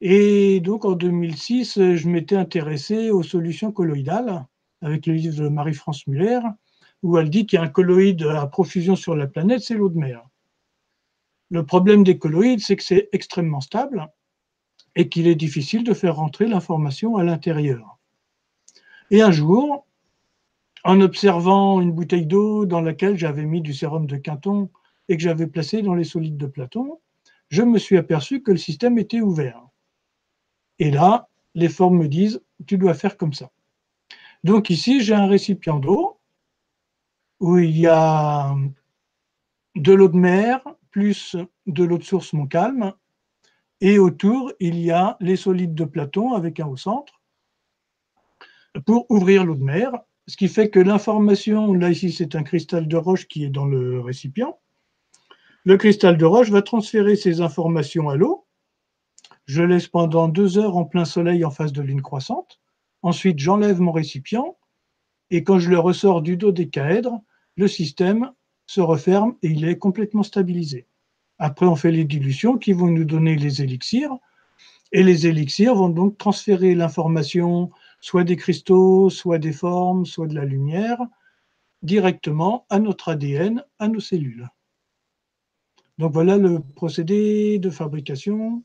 Et donc en 2006, je m'étais intéressé aux solutions colloïdales avec le livre de Marie-France Muller, où elle dit qu'il y a un colloïde à profusion sur la planète, c'est l'eau de mer. Le problème des colloïdes, c'est que c'est extrêmement stable et qu'il est difficile de faire rentrer l'information à l'intérieur. Et un jour, en observant une bouteille d'eau dans laquelle j'avais mis du sérum de Quinton et que j'avais placé dans les solides de Platon, je me suis aperçu que le système était ouvert. Et là, les formes me disent, tu dois faire comme ça. Donc ici, j'ai un récipient d'eau où il y a de l'eau de mer plus de l'eau de source Montcalm, et autour, il y a les solides de Platon avec un au centre pour ouvrir l'eau de mer, ce qui fait que l'information, là ici c'est un cristal de roche qui est dans le récipient, le cristal de roche va transférer ces informations à l'eau, je laisse pendant 2 heures en plein soleil en face de lune croissante, ensuite j'enlève mon récipient, et quand je le ressors du dodécaèdre, le système se referme et il est complètement stabilisé. Après, on fait les dilutions qui vont nous donner les élixirs, et les élixirs vont donc transférer l'information, soit des cristaux, soit des formes, soit de la lumière, directement à notre ADN, à nos cellules. Donc voilà le procédé de fabrication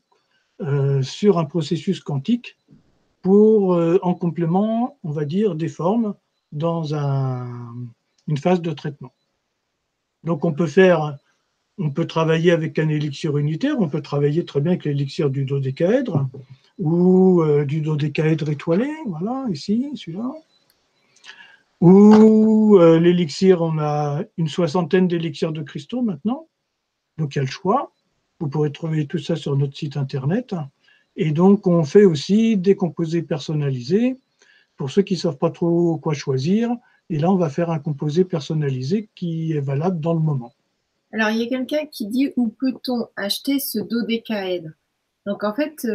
sur un processus quantique pour, en complément, on va dire, des formes dans une phase de traitement. Donc on peut travailler avec un élixir unitaire, on peut travailler très bien avec l'élixir du dodécaèdre ou du dodécaèdre étoilé, voilà, ici, celui-là. Ou l'élixir, on a une 60aine d'élixirs de cristaux maintenant, donc il y a le choix. Vous pourrez trouver tout ça sur notre site internet. Et donc on fait aussi des composés personnalisés pour ceux qui ne savent pas trop quoi choisir. Et là, on va faire un composé personnalisé qui est valable dans le moment. Alors, il y a quelqu'un qui dit où peut-on acheter ce dodécaèdre? Donc, en fait,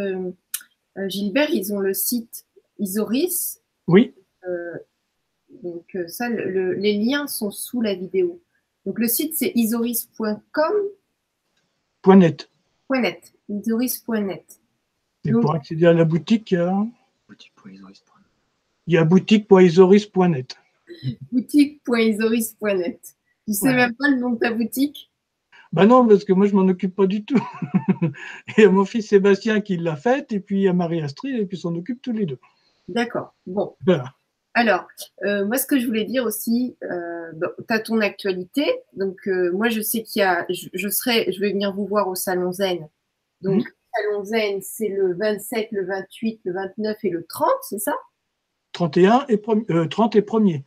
Gilbert, ils ont le site Isoris. Oui. Donc, ça, les liens sont sous la vidéo. Donc, le site, c'est isoris.com. .net. .net. Isoris.net. Et pour accéder à la boutique, il y a boutique.isoris.net. Il y a boutique.isoris.net. Boutique.isoris.net. Tu sais même pas le nom de ta boutique? Ben non, parce que moi, je m'en occupe pas du tout. Il y a mon fils Sébastien qui l'a faite, et puis il y a Marie-Astrid, et puis s'en occupe tous les deux. D'accord. Bon. Voilà. Alors, moi, ce que je voulais dire aussi, tu as ton actualité. Donc, moi, je sais qu'il y a, je vais venir vous voir au Salon Zen. Donc, le Salon Zen, c'est le 27, le 28, le 29 et le 30, c'est ça? 30 et 1er.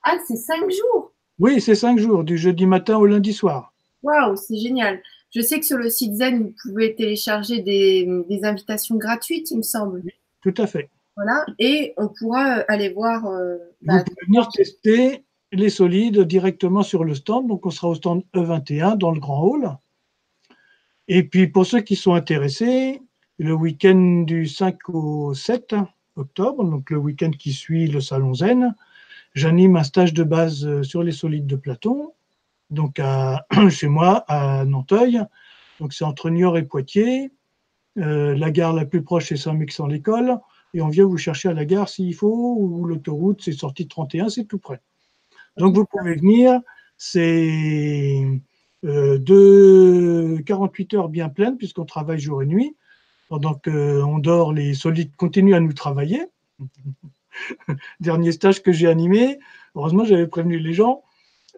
Ah, c'est 5 jours. Oui, c'est 5 jours, du jeudi matin au lundi soir. Waouh, c'est génial. Je sais que sur le site Zen, vous pouvez télécharger des invitations gratuites, il me semble. Oui, tout à fait. Voilà, et on pourra aller voir. Vous pouvez venir tester les solides directement sur le stand. Donc, on sera au stand E21 dans le grand hall. Et puis, pour ceux qui sont intéressés, le week-end du 5 au 7 octobre, donc le week-end qui suit le Salon Zen, j'anime un stage de base sur les solides de Platon, donc chez moi, à Nanteuil. Donc, c'est entre Niort et Poitiers. La gare la plus proche, c'est Saint-Mexan-l'École. Et on vient vous chercher à la gare s'il faut, ou l'autoroute, c'est sortie de 31, c'est tout près. Donc, vous pouvez venir. C'est 48 heures bien pleines, puisqu'on travaille jour et nuit. Pendant qu'on dort, les solides continuent à nous travailler. Dernier stage que j'ai animé, heureusement, j'avais prévenu les gens.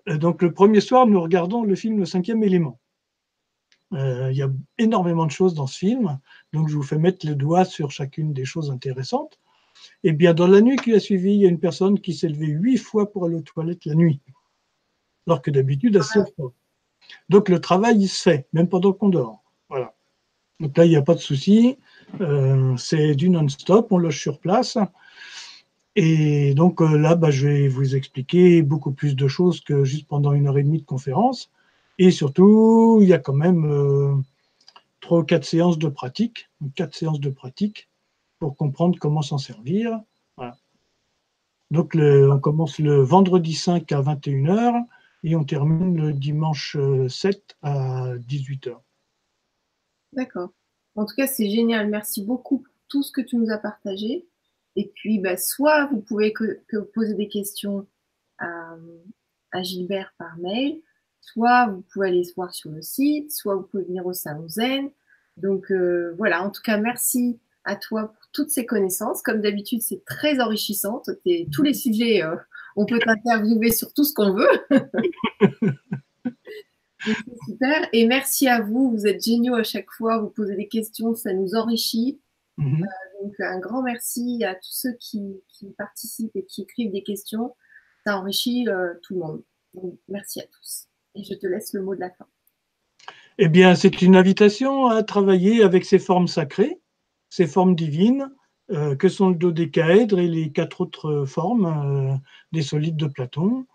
Donc, le premier soir, nous regardons le film Le 5e élément. Il y a énormément de choses dans ce film, donc je vous fais mettre le doigt sur chacune des choses intéressantes. Et bien, dans la nuit qui a suivi, il y a une personne qui s'est levée 8 fois pour aller aux toilettes la nuit, alors que d'habitude, elle ne se lève pas. Donc, le travail, il se fait, même pendant qu'on dort. Voilà. Donc là, il n'y a pas de souci. C'est du non-stop, on loge sur place. Et donc là, je vais vous expliquer beaucoup plus de choses que juste pendant 1 heure et demie de conférence. Et surtout, il y a quand même 3 ou 4 séances de pratique, 4 séances de pratique pour comprendre comment s'en servir. Voilà. Donc, on commence le vendredi 5 à 21 h et on termine le dimanche 7 à 18 h. D'accord. En tout cas, c'est génial. Merci beaucoup pour tout ce que tu nous as partagé. Et puis, bah, soit vous pouvez que poser des questions à Gilbert par mail, soit vous pouvez aller se voir sur le site, soit vous pouvez venir au Salon Zen. Donc voilà, en tout cas, merci à toi pour toutes ces connaissances. Comme d'habitude, c'est très enrichissant. Tous les sujets, on peut t'interviewer sur tout ce qu'on veut. Donc, c'est super. Et merci à vous. Vous êtes géniaux à chaque fois. Vous posez des questions, ça nous enrichit. Donc, un grand merci à tous ceux qui participent et qui écrivent des questions. Ça enrichit tout le monde. Donc, merci à tous. Et je te laisse le mot de la fin. Eh bien, c'est une invitation à travailler avec ces formes sacrées, ces formes divines, que sont le dodécaèdre et les 4 autres formes des solides de Platon.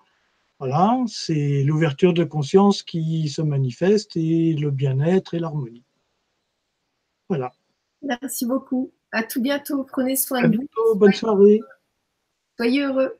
Voilà, c'est l'ouverture de conscience qui se manifeste et le bien-être et l'harmonie. Voilà. Merci beaucoup. À tout bientôt. Prenez soin À de vous. bientôt. Bonne soirée. Soyez heureux.